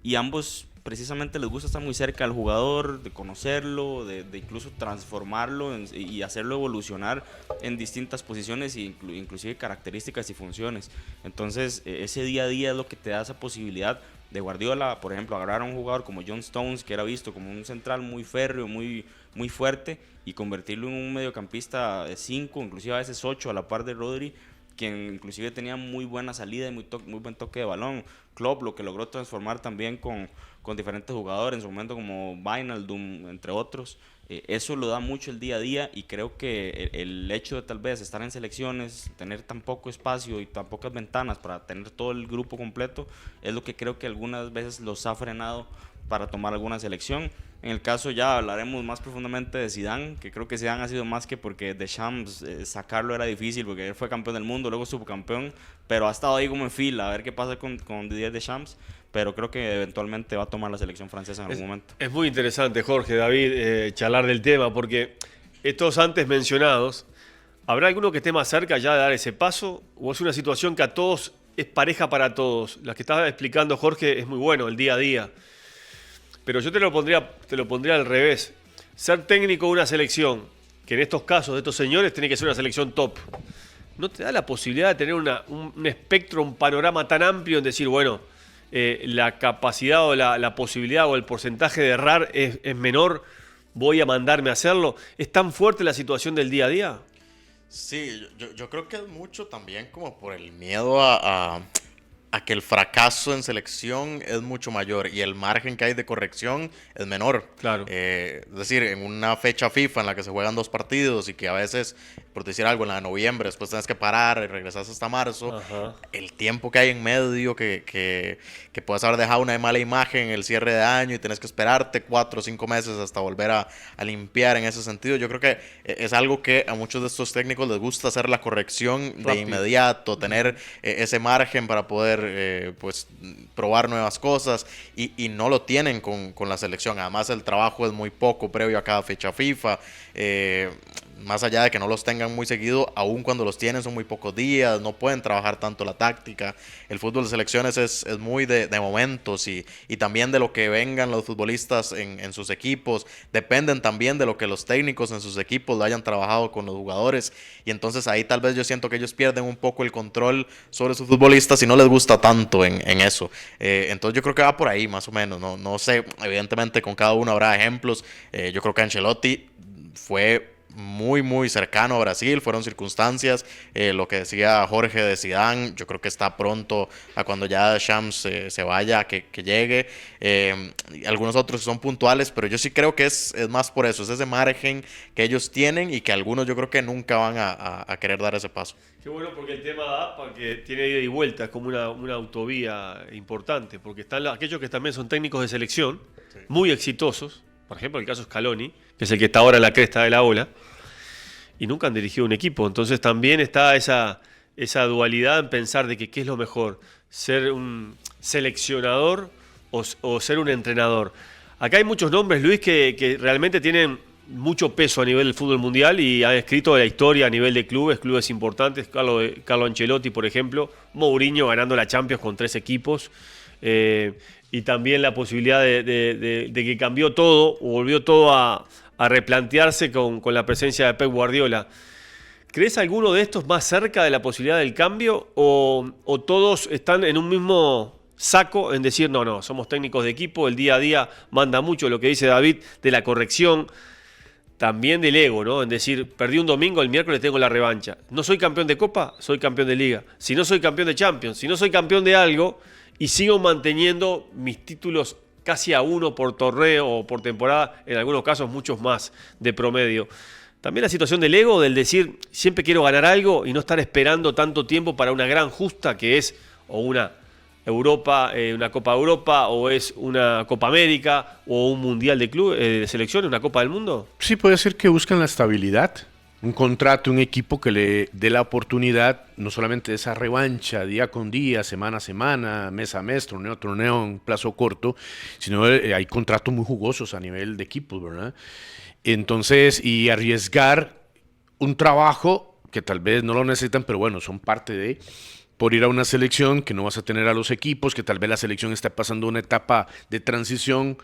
y ambos precisamente les gusta estar muy cerca del jugador, de conocerlo, de incluso transformarlo y hacerlo evolucionar en distintas posiciones e inclusive características y funciones. Entonces ese día a día es lo que te da esa posibilidad de Guardiola, por ejemplo, agarrar a un jugador como John Stones, que era visto como un central muy férreo, muy fuerte, y convertirlo en un mediocampista de 5, inclusive a veces 8, a la par de Rodri, quien inclusive tenía muy buena salida y muy buen toque de balón. Klopp lo que logró transformar también con diferentes jugadores, en su momento como Wijnaldum, entre otros. Eso lo da mucho el día a día, y creo que el hecho de tal vez estar en selecciones, tener tan poco espacio y tan pocas ventanas para tener todo el grupo completo, es lo que creo que algunas veces los ha frenado para tomar alguna selección. En el caso, ya hablaremos más profundamente de Zidane, que creo que Zidane ha sido más que porque Deschamps sacarlo era difícil, porque él fue campeón del mundo, luego subcampeón, pero ha estado ahí como en fila, a ver qué pasa con Didier Deschamps, pero creo que eventualmente va a tomar la selección francesa en algún momento. Es muy interesante, Jorge, David, charlar del tema, porque estos antes mencionados, ¿habrá alguno que esté más cerca ya de dar ese paso? ¿O es una situación que a todos es pareja para todos? La que estaba explicando Jorge es muy bueno, el día a día. Pero yo te lo pondría al revés. Ser técnico de una selección, que en estos casos de estos señores tiene que ser una selección top, ¿no te da la posibilidad de tener un espectro, un panorama tan amplio en decir, bueno, la capacidad o la posibilidad o el porcentaje de errar es menor, voy a mandarme a hacerlo? ¿Es tan fuerte la situación del día a día? Sí, yo creo que es mucho también como por el miedo a que el fracaso en selección es mucho mayor y el margen que hay de corrección es menor. Claro. Es decir, en una fecha FIFA en la que se juegan 2 partidos y que a veces, por decir algo, en la de noviembre, después tienes que parar y regresas hasta marzo, Ajá. el tiempo que hay en medio, que puedes haber dejado una mala imagen en el cierre de año y tienes que esperarte 4 o 5 meses hasta volver a limpiar en ese sentido. Yo creo que es algo que a muchos de estos técnicos les gusta hacer la corrección de inmediato, tener ese margen para poder pues probar nuevas cosas y no lo tienen con la selección. Además el trabajo es muy poco previo a cada fecha FIFA. más allá de que no los tengan muy seguido, aún cuando los tienen son muy pocos días, no pueden trabajar tanto la táctica. El fútbol de selecciones es muy de momentos y también de lo que vengan los futbolistas en sus equipos, dependen también de lo que los técnicos en sus equipos lo hayan trabajado con los jugadores, y entonces ahí tal vez yo siento que ellos pierden un poco el control sobre sus futbolistas y no les gusta tanto en eso. Entonces yo creo que va por ahí más o menos, no sé, evidentemente con cada uno habrá ejemplos. Yo creo que Ancelotti fue muy cercano a Brasil, fueron circunstancias, lo que decía Jorge de Zidane, yo creo que está pronto a cuando ya Shams se vaya, que llegue. Algunos otros son puntuales, pero yo sí creo que es más por eso, es ese margen que ellos tienen y que algunos yo creo que nunca van a querer dar ese paso. Qué bueno, porque el tema da para que tiene ida y vuelta, es como una autovía importante, porque están aquellos que también son técnicos de selección, sí, muy exitosos, por ejemplo el caso Scaloni, que es el que está ahora en la cresta de la ola, y nunca han dirigido un equipo. Entonces también está esa dualidad en pensar de que qué es lo mejor, ser un seleccionador o ser un entrenador. Acá hay muchos nombres, Luis, que realmente tienen mucho peso a nivel del fútbol mundial y han escrito de la historia a nivel de clubes importantes. Carlo Ancelotti, por ejemplo, Mourinho ganando la Champions con 3 equipos, y también la posibilidad de que cambió todo o volvió todo a replantearse con la presencia de Pep Guardiola. ¿Crees alguno de estos más cerca de la posibilidad del cambio o todos están en un mismo saco en decir no, somos técnicos de equipo, el día a día manda mucho, lo que dice David de la corrección, también del ego, ¿no? En decir, perdí un domingo, el miércoles tengo la revancha. No soy campeón de Copa, soy campeón de Liga. Si no soy campeón de Champions, si no soy campeón de algo y sigo manteniendo mis títulos casi a uno por torneo o por temporada, en algunos casos muchos más de promedio. También la situación del ego, del decir, siempre quiero ganar algo y no estar esperando tanto tiempo para una gran justa que es o una Europa, una Copa Europa, o es una Copa América, o un Mundial de clubes, de selecciones, una Copa del Mundo. Sí, puede ser que buscan la estabilidad, un contrato, un equipo que le dé la oportunidad, no solamente de esa revancha día con día, semana a semana, mes a mes, torneo a torneo en plazo corto, sino hay contratos muy jugosos a nivel de equipos, ¿verdad? Entonces, y arriesgar un trabajo que tal vez no lo necesitan, pero bueno, son parte de, por ir a una selección que no vas a tener a los equipos, que tal vez la selección está pasando una etapa de transición.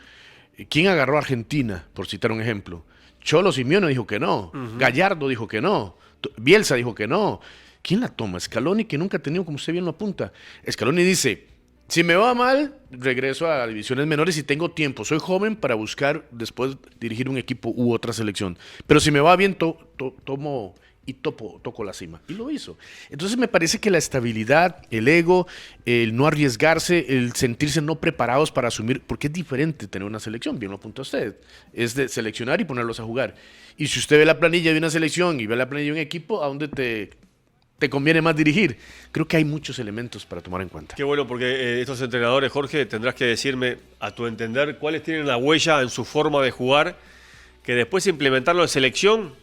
¿Quién agarró a Argentina, por citar un ejemplo? Cholo Simeone dijo que no, Gallardo dijo que no, Bielsa dijo que no. ¿Quién la toma? Scaloni, que nunca ha tenido, como usted bien lo apunta. Scaloni dice, si me va mal, regreso a divisiones menores y tengo tiempo. Soy joven para buscar después dirigir un equipo u otra selección. Pero si me va bien, tomo y toco la cima. Y lo hizo. Entonces me parece que la estabilidad, el ego, el no arriesgarse, el sentirse no preparados para asumir, porque es diferente tener una selección, bien lo apunta usted, es de seleccionar y ponerlos a jugar. Y si usted ve la planilla de una selección y ve la planilla de un equipo, ¿a dónde te conviene más dirigir? Creo que hay muchos elementos para tomar en cuenta. Qué bueno, porque estos entrenadores, Jorge, tendrás que decirme, a tu entender, cuáles tienen la huella en su forma de jugar, que después implementarlo en selección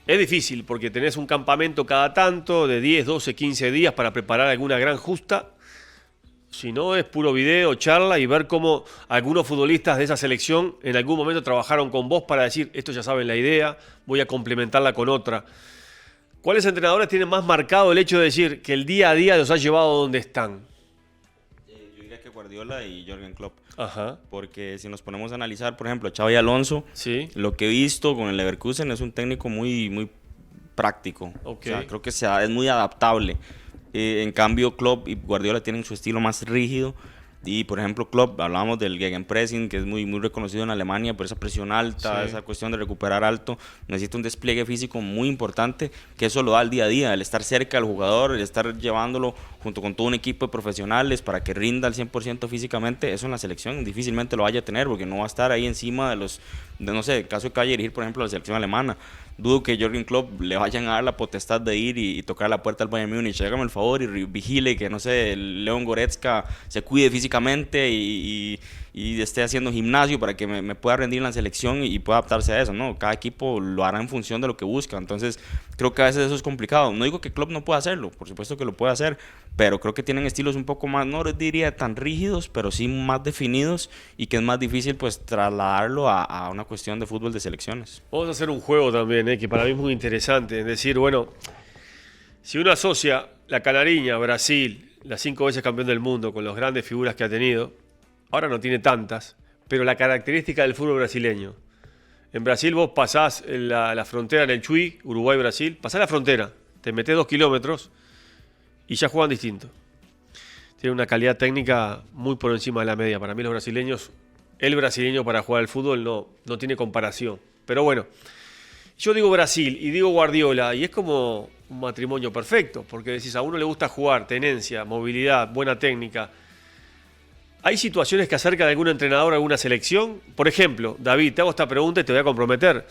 es difícil, porque tenés un campamento cada tanto de 10, 12, 15 días para preparar alguna gran justa. Si no, es puro video, charla y ver cómo algunos futbolistas de esa selección en algún momento trabajaron con vos para decir, esto ya saben la idea, voy a complementarla con otra. ¿Cuáles entrenadores tienen más marcado el hecho de decir que el día a día los ha llevado donde están? Yo diría que Guardiola y Jürgen Klopp. Ajá. Porque si nos ponemos a analizar, por ejemplo, Xabi Alonso, sí, lo que he visto con el Leverkusen es un técnico muy práctico. Okay. O sea, creo que es muy adaptable. En cambio, Klopp y Guardiola tienen su estilo más rígido. Y, por ejemplo, Klopp, hablábamos del Gegenpressing, que es muy reconocido en Alemania por esa presión alta, sí, esa cuestión de recuperar alto. Necesita un despliegue físico muy importante, que eso lo da al día a día, el estar cerca del jugador, el estar llevándolo junto con todo un equipo de profesionales para que rinda al 100% físicamente. Eso en la selección difícilmente lo vaya a tener, porque no va a estar ahí encima de los, no sé, el caso de que vaya a dirigir, por ejemplo, la selección alemana. Dudo que Jürgen Klopp le vayan a dar la potestad de ir y tocar la puerta al Bayern Múnich. Hágame el favor y vigile que, no sé, el Leon Goretzka se cuide físicamente y y esté haciendo gimnasio para que me pueda rendir en la selección y pueda adaptarse a eso, ¿no? Cada equipo lo hará en función de lo que busca. Entonces, creo que a veces eso es complicado. No digo que Klopp no pueda hacerlo, por supuesto que lo puede hacer, pero creo que tienen estilos un poco más, no diría tan rígidos, pero sí más definidos y que es más difícil pues trasladarlo a una cuestión de fútbol de selecciones. Vamos a hacer un juego también, que para mí es muy interesante. Es decir, bueno, si uno asocia la Canariña, Brasil, las 5 veces campeón del mundo, con las grandes figuras que ha tenido, ahora no tiene tantas, pero la característica del fútbol brasileño. En Brasil vos pasás la frontera en el Chuy, Uruguay-Brasil, pasás la frontera, te metés 2 kilómetros y ya juegan distinto. Tiene una calidad técnica muy por encima de la media. Para mí los brasileños, el brasileño para jugar al fútbol no tiene comparación. Pero bueno, yo digo Brasil y digo Guardiola y es como un matrimonio perfecto, porque decís, a uno le gusta jugar, tenencia, movilidad, buena técnica. ¿Hay situaciones que acercan a algún entrenador a alguna selección? Por ejemplo, David, te hago esta pregunta y te voy a comprometer.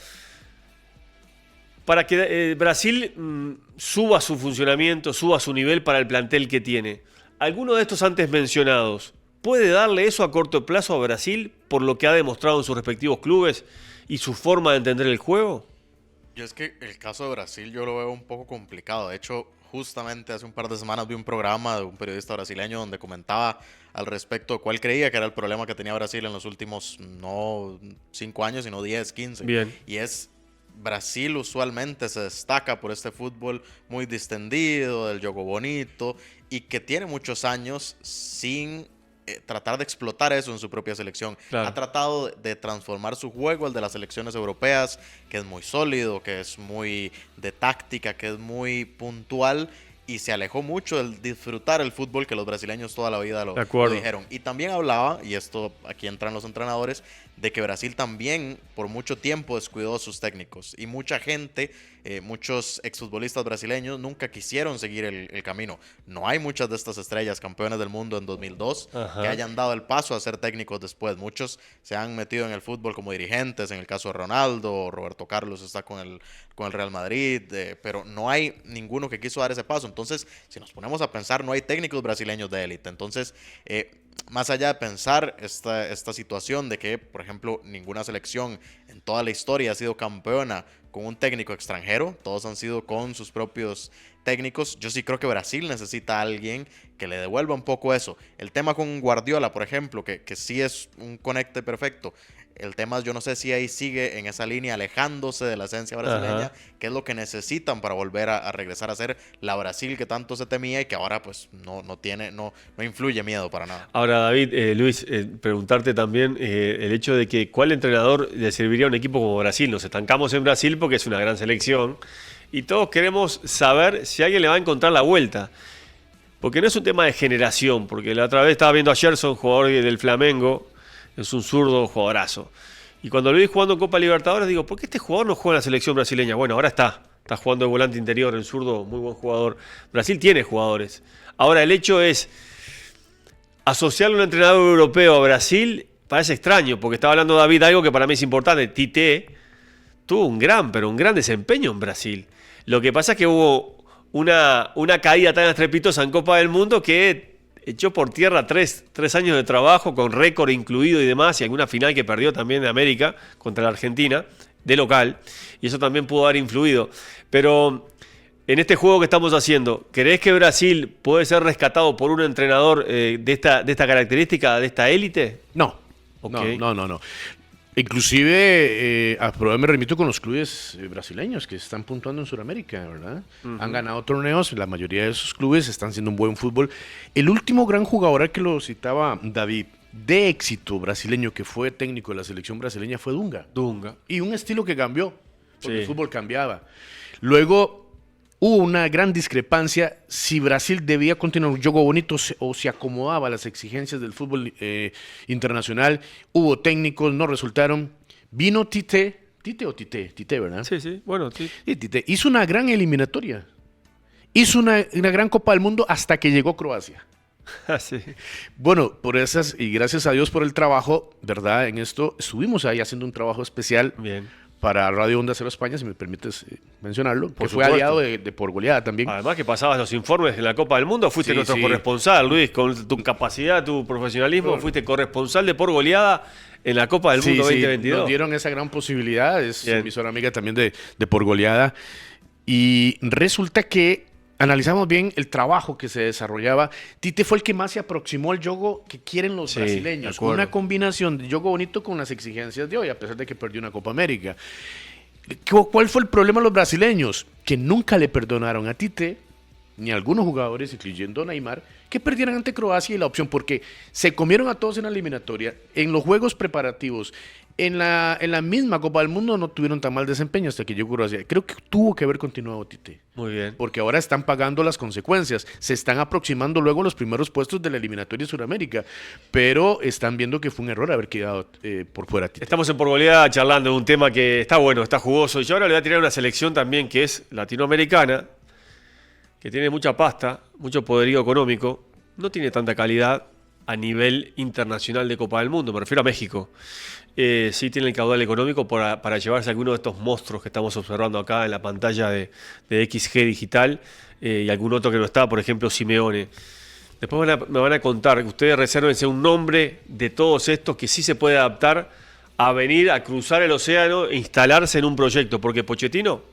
Para que Brasil suba su funcionamiento, suba su nivel para el plantel que tiene, ¿alguno de estos antes mencionados puede darle eso a corto plazo a Brasil por lo que ha demostrado en sus respectivos clubes y su forma de entender el juego? Yo es que el caso de Brasil yo lo veo un poco complicado. De hecho, justamente hace un par de semanas vi un programa de un periodista brasileño donde comentaba al respecto cuál creía que era el problema que tenía Brasil en los últimos, no 5 años, sino 10, 15. Bien. Y es, Brasil usualmente se destaca por este fútbol muy distendido, del juego bonito, y que tiene muchos años sin tratar de explotar eso en su propia selección. Claro. Ha tratado de transformar su juego, el de las selecciones europeas, que es muy sólido, que es muy de táctica, que es muy puntual, y se alejó mucho del disfrutar el fútbol que los brasileños toda la vida lo dijeron. Y también hablaba, y esto aquí entran los entrenadores, de que Brasil también por mucho tiempo descuidó a sus técnicos. Y mucha gente, muchos exfutbolistas brasileños nunca quisieron seguir el camino. No hay muchas de estas estrellas campeones del mundo en 2002 que hayan dado el paso a ser técnicos después. Muchos se han metido en el fútbol como dirigentes, en el caso de Ronaldo, Roberto Carlos está con el Real Madrid, pero no hay ninguno que quiso dar ese paso. Entonces, si nos ponemos a pensar, no hay técnicos brasileños de élite. Entonces, más allá de pensar esta situación de que, por ejemplo, ninguna selección en toda la historia ha sido campeona con un técnico extranjero, todos han sido con sus propios técnicos, yo sí creo que Brasil necesita a alguien que le devuelva un poco eso. El tema con Guardiola, por ejemplo, que sí es un conecte perfecto. El tema es, yo no sé si ahí sigue en esa línea alejándose de la esencia brasileña, que es lo que necesitan para volver a regresar a ser la Brasil que tanto se temía y que ahora pues no influye miedo para nada. Ahora, David, Luis, preguntarte también el hecho de que ¿cuál entrenador le serviría a un equipo como Brasil? Nos estancamos en Brasil porque es una gran selección y todos queremos saber si alguien le va a encontrar la vuelta. Porque no es un tema de generación, porque la otra vez estaba viendo a Gerson, jugador del Flamengo. Es un zurdo jugadorazo. Y cuando lo vi jugando en Copa Libertadores, digo, ¿por qué este jugador no juega en la selección brasileña? Bueno, ahora está jugando de volante interior, el zurdo, muy buen jugador. Brasil tiene jugadores. Ahora, el hecho es asociarle a un entrenador europeo a Brasil, parece extraño, porque estaba hablando David algo que para mí es importante. Tite tuvo un gran desempeño en Brasil. Lo que pasa es que hubo una caída tan estrepitosa en Copa del Mundo que echó por tierra 3 años de trabajo con récord incluido y demás, y alguna final que perdió también de América contra la Argentina, de local, y eso también pudo haber influido. Pero en este juego que estamos haciendo, ¿crees que Brasil puede ser rescatado por un entrenador de esta característica, de esta élite? No, okay. No. Inclusive, me remito con los clubes brasileños que están puntuando en Sudamérica, ¿verdad? Han ganado torneos, la mayoría de esos clubes están haciendo un buen fútbol. El último gran jugador que lo citaba David, de éxito brasileño, que fue técnico de la selección brasileña, fue Dunga. Y un estilo que cambió, porque el fútbol cambiaba. Luego hubo una gran discrepancia si Brasil debía continuar un juego bonito o se acomodaba a las exigencias del fútbol internacional. Hubo técnicos, no resultaron. Vino Tite, ¿verdad? Sí, bueno, Tite hizo una gran eliminatoria. Hizo una gran Copa del Mundo hasta que llegó Croacia. Sí. Bueno, por esas, y gracias a Dios por el trabajo, ¿verdad? En esto estuvimos ahí haciendo un trabajo especial. Bien. para Radio Onda Cero España, si me permites mencionarlo, que fue supuesto. aliado de Por Goleada también. Además que pasabas los informes en la Copa del Mundo, fuiste Sí, nuestro sí. corresponsal, Luis, con tu capacidad, tu profesionalismo, fuiste corresponsal de Por Goleada en la Copa del Mundo Sí, 2022. nos dieron esa gran posibilidad, es Bien. emisora amiga también de Por Goleada. Y resulta que analizamos bien el trabajo que se desarrollaba. Tite fue el que más se aproximó al juego que quieren los Sí, de brasileños. acuerdo. Una combinación de juego bonito con las exigencias de hoy, a pesar de que perdió una Copa América. ¿Cuál fue el problema de los brasileños? Que nunca le perdonaron a Tite, ni a algunos jugadores, incluyendo Neymar, que perdieran ante Croacia y la opción, porque se comieron a todos en la eliminatoria, en los juegos preparativos, en la misma Copa del Mundo no tuvieron tan mal desempeño hasta que llegó Croacia. Creo que tuvo que haber continuado Tite, Muy bien. porque ahora están pagando las consecuencias, se están aproximando luego a los primeros puestos de la eliminatoria de Sudamérica, pero están viendo que fue un error haber quedado por fuera Tite. Estamos en Por Goleada charlando de un tema que está bueno, está jugoso. Y yo ahora le voy a tirar una selección también que es latinoamericana, que tiene mucha pasta, mucho poderío económico, no tiene tanta calidad a nivel internacional de Copa del Mundo, me refiero a México. Sí tiene el caudal económico para llevarse a alguno de estos monstruos que estamos observando acá en la pantalla de XG Digital y algún otro que no está, por ejemplo Simeone. Después me van a contar, ustedes resérvense un nombre de todos estos que sí se puede adaptar a venir a cruzar el océano e instalarse en un proyecto, porque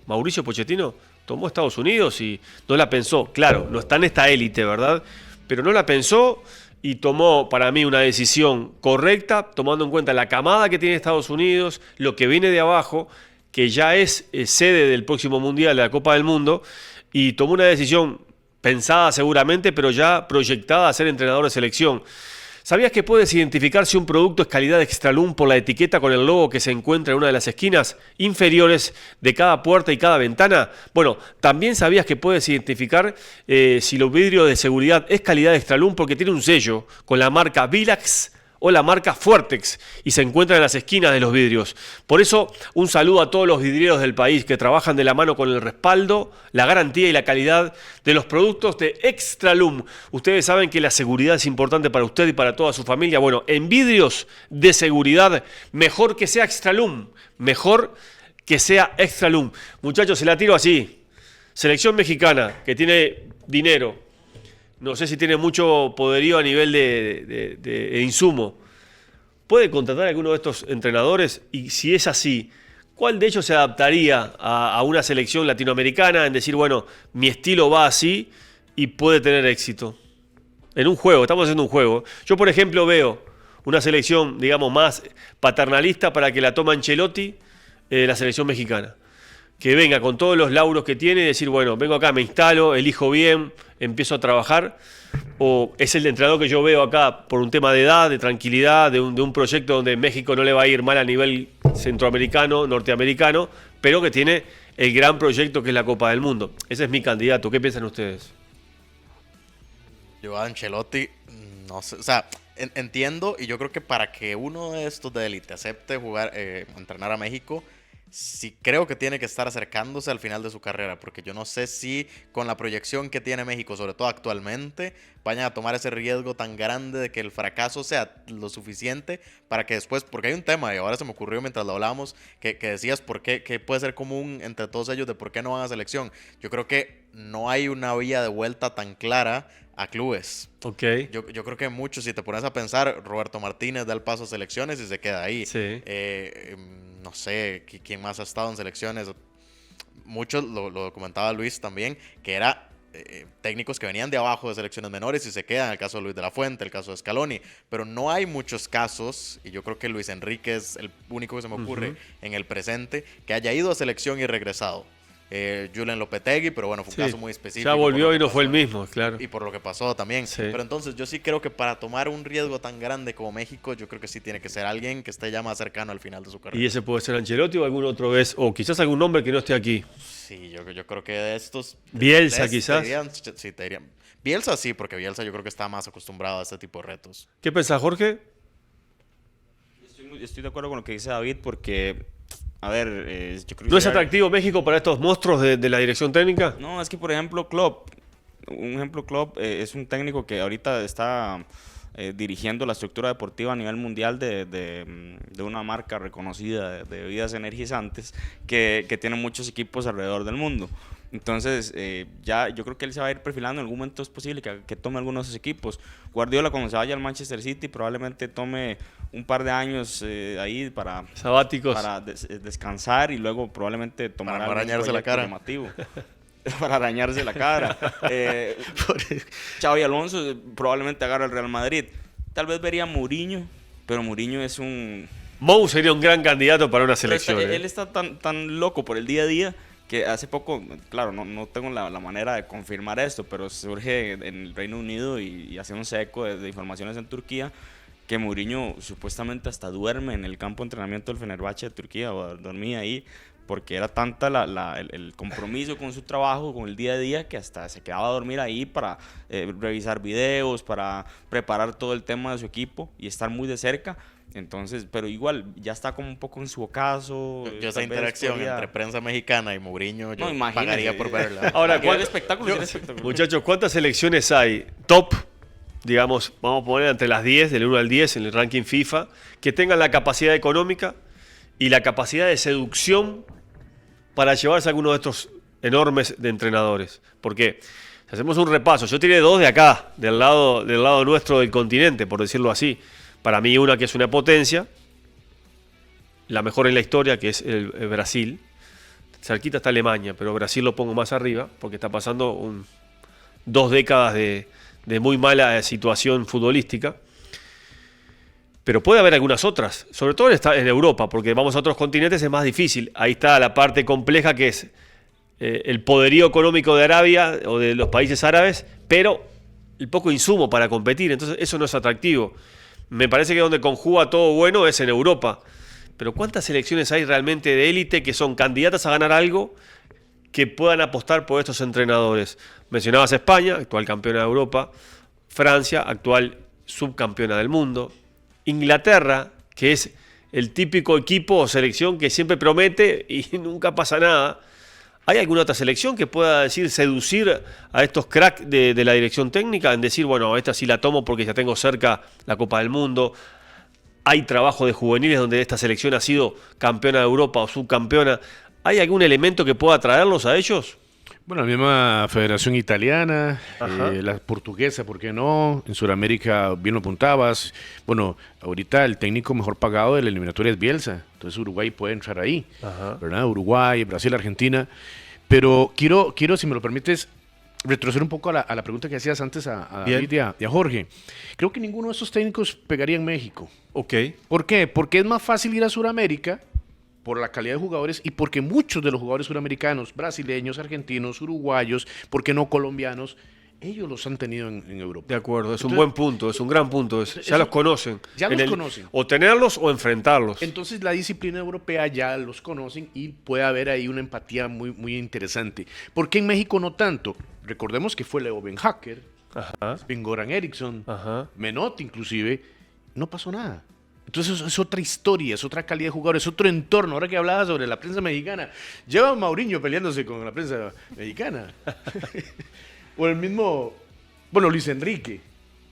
Mauricio Pochettino, tomó Estados Unidos y no la pensó. Claro, no está en esta élite, ¿verdad? Pero no la pensó y tomó para mí una decisión correcta, tomando en cuenta la camada que tiene Estados Unidos, lo que viene de abajo, que ya es sede del próximo Mundial de la Copa del Mundo, y tomó una decisión pensada seguramente, pero ya proyectada a ser entrenador de selección. ¿Sabías que puedes identificar si un producto es calidad Extralum por la etiqueta con el logo que se encuentra en una de las esquinas inferiores de cada puerta y cada ventana? Bueno, también sabías que puedes identificar si los vidrios de seguridad es calidad Extralum porque tiene un sello con la marca Vilax o la marca Fuertex y se encuentra en las esquinas de los vidrios. Por eso, un saludo a todos los vidrieros del país que trabajan de la mano con el respaldo, la garantía y la calidad de los productos de Extralum. Ustedes saben que la seguridad es importante para usted y para toda su familia. Bueno, en vidrios de seguridad, mejor que sea Extralum. Mejor que sea Extralum. Muchachos, se la tiro así. Selección mexicana, que tiene dinero. No sé si tiene mucho poderío a nivel de insumo. ¿Puede contratar a alguno de estos entrenadores? Y si es así, ¿cuál de ellos se adaptaría a una selección latinoamericana en decir, bueno, mi estilo va así y puede tener éxito? En un juego, estamos haciendo un juego. Yo, por ejemplo, veo una selección, digamos, más paternalista para que la tome Ancelotti, la selección mexicana. Que venga con todos los lauros que tiene y decir, bueno, vengo acá, me instalo, elijo bien, empiezo a trabajar. O es el entrenador que yo veo acá por un tema de edad, de tranquilidad, de un proyecto donde México no le va a ir mal a nivel centroamericano, norteamericano, pero que tiene el gran proyecto que es la Copa del Mundo. Ese es mi candidato. ¿Qué piensan ustedes? Yo a Ancelotti, no sé, o sea, entiendo y yo creo que para que uno de estos de élite acepte jugar, entrenar a México, sí creo que tiene que estar acercándose al final de su carrera, porque yo no sé si con la proyección que tiene México, sobre todo actualmente, vayan a tomar ese riesgo tan grande de que el fracaso sea lo suficiente para que después, porque hay un tema, y ahora se me ocurrió mientras lo hablamos, que decías por qué, que puede ser común entre todos ellos de por qué no van a selección. Yo creo que no hay una vía de vuelta tan clara a clubes. Ok. Yo creo que muchos, si te pones a pensar, Roberto Martínez da el paso a selecciones y se queda ahí. Sí. No sé quién más ha estado en selecciones. Muchos, lo comentaba Luis también, que era técnicos que venían de abajo de selecciones menores y se quedan. El caso de Luis de la Fuente, el caso de Scaloni. Pero no hay muchos casos, y yo creo que Luis Enrique es el único que se me ocurre en el presente, que haya ido a selección y regresado. Julen Lopetegui, pero bueno, fue un caso muy específico. Ya volvió y no fue el mismo, claro. Y por lo que pasó también. Sí. Pero entonces yo sí creo que para tomar un riesgo tan grande como México, yo creo que sí tiene que ser alguien que esté ya más cercano al final de su carrera. ¿Y ese puede ser Ancelotti o algún otro vez? O quizás algún nombre que no esté aquí. Sí, yo creo que de estos... Bielsa, quizás. Te dirían. Bielsa sí, porque Bielsa yo creo que está más acostumbrado a este tipo de retos. ¿Qué pensás, Jorge? Estoy de acuerdo con lo que dice David porque, a ver, yo creo que... ¿No es atractivo México para estos monstruos de la dirección técnica? No, es que por ejemplo Klopp es un técnico que ahorita está dirigiendo la estructura deportiva a nivel mundial de una marca reconocida de bebidas energizantes que tiene muchos equipos alrededor del mundo. Entonces, ya yo creo que él se va a ir perfilando. En algún momento es posible que tome algunos de esos equipos. Guardiola, cuando se vaya al Manchester City, probablemente tome un par de años ahí para sabáticos, para descansar, y luego probablemente tomará para arañarse la cara. Para arañarse la cara. Xavi Alonso probablemente agarra el Real Madrid. Tal vez vería a Mourinho, pero Mourinho es un... Mou sería un gran candidato para una selección. Él está tan loco por el día a día que hace poco, claro, no tengo la manera de confirmar esto, pero surge en el Reino Unido y haciéndose eco de informaciones en Turquía, que Mourinho supuestamente hasta duerme en el campo de entrenamiento del Fenerbahce de Turquía, o dormía ahí, porque era tanta el compromiso con su trabajo, con el día a día, que hasta se quedaba a dormir ahí para revisar videos, para preparar todo el tema de su equipo y estar muy de cerca. Entonces, pero igual ya está como un poco en su ocaso. Yo esa interacción entre prensa mexicana y Mourinho, yo imagínese, pagaría por verla. Ahora, ¿cuál espectáculo? Muchachos, ¿cuántas selecciones hay top, digamos, vamos a poner entre las 10, del 1 al 10 en el ranking FIFA, que tengan la capacidad económica y la capacidad de seducción para llevarse a alguno de estos enormes de entrenadores? Porque si hacemos un repaso, yo tiré 2 de acá, del lado nuestro del continente, por decirlo así. Para mí una que es una potencia, la mejor en la historia, que es el Brasil. Cerquita está Alemania, pero Brasil lo pongo más arriba, porque está pasando 2 décadas de muy mala situación futbolística. Pero puede haber algunas otras, sobre todo en Europa, porque vamos a otros continentes es más difícil. Ahí está la parte compleja, que es el poderío económico de Arabia o de los países árabes, pero el poco insumo para competir, entonces eso no es atractivo. Me parece que donde conjuga todo bueno es en Europa. Pero ¿cuántas selecciones hay realmente de élite que son candidatas a ganar algo, que puedan apostar por estos entrenadores? Mencionabas España, actual campeona de Europa. Francia, actual subcampeona del mundo. Inglaterra, que es el típico equipo o selección que siempre promete y nunca pasa nada. ¿Hay alguna otra selección que pueda seducir a estos cracks de la dirección técnica en decir, bueno, esta sí la tomo porque ya tengo cerca la Copa del Mundo? ¿Hay trabajo de juveniles donde esta selección ha sido campeona de Europa o subcampeona? ¿Hay algún elemento que pueda atraerlos a ellos? Bueno, la misma Federación Italiana, la portuguesa, ¿por qué no? En Sudamérica, bien lo apuntabas. Bueno, ahorita el técnico mejor pagado de la eliminatoria es Bielsa, entonces Uruguay puede entrar ahí, ¿verdad? Uruguay, Brasil, Argentina. Pero quiero, si me lo permites, retroceder un poco a la pregunta que hacías antes a David y a Jorge. Creo que ninguno de esos técnicos pegaría en México. Ok. ¿Por qué? Porque es más fácil ir a Sudamérica por la calidad de jugadores y porque muchos de los jugadores suramericanos, brasileños, argentinos, uruguayos, ¿por qué no colombianos? Ellos los han tenido en Europa. De acuerdo, es un buen punto, es un gran punto. Ya los conocen. Ya los conocen. O tenerlos o enfrentarlos. Entonces la disciplina europea ya los conocen y puede haber ahí una empatía muy, muy interesante. ¿Por qué en México no tanto? Recordemos que fue Leo Ben Hacker, Sven-Goran Eriksson, Menotti inclusive. No pasó nada. Entonces es otra historia, es otra calidad de jugadores, es otro entorno. Ahora que hablaba sobre la prensa mexicana, lleva a Mourinho peleándose con la prensa mexicana. O el mismo, bueno, Luis Enrique.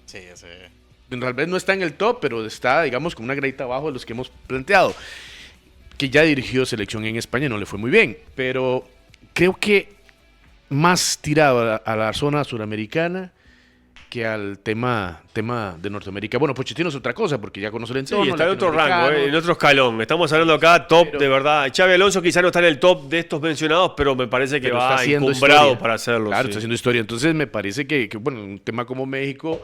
Sí, ese. Tal vez no está en el top, pero está, digamos, con una gradita abajo de los que hemos planteado. Que ya dirigió selección en España, no le fue muy bien. Pero creo que más tirado a la zona suramericana que al tema de Norteamérica. Bueno, Pochettino es otra cosa, porque ya conoce el entorno. Sí, está en otro rango, en otro escalón. Estamos hablando acá top, de verdad. Xabi Alonso quizá no está en el top de estos mencionados, pero me parece que va encumbrado para hacerlo. Claro, está haciendo historia. Entonces me parece que bueno, un tema como México,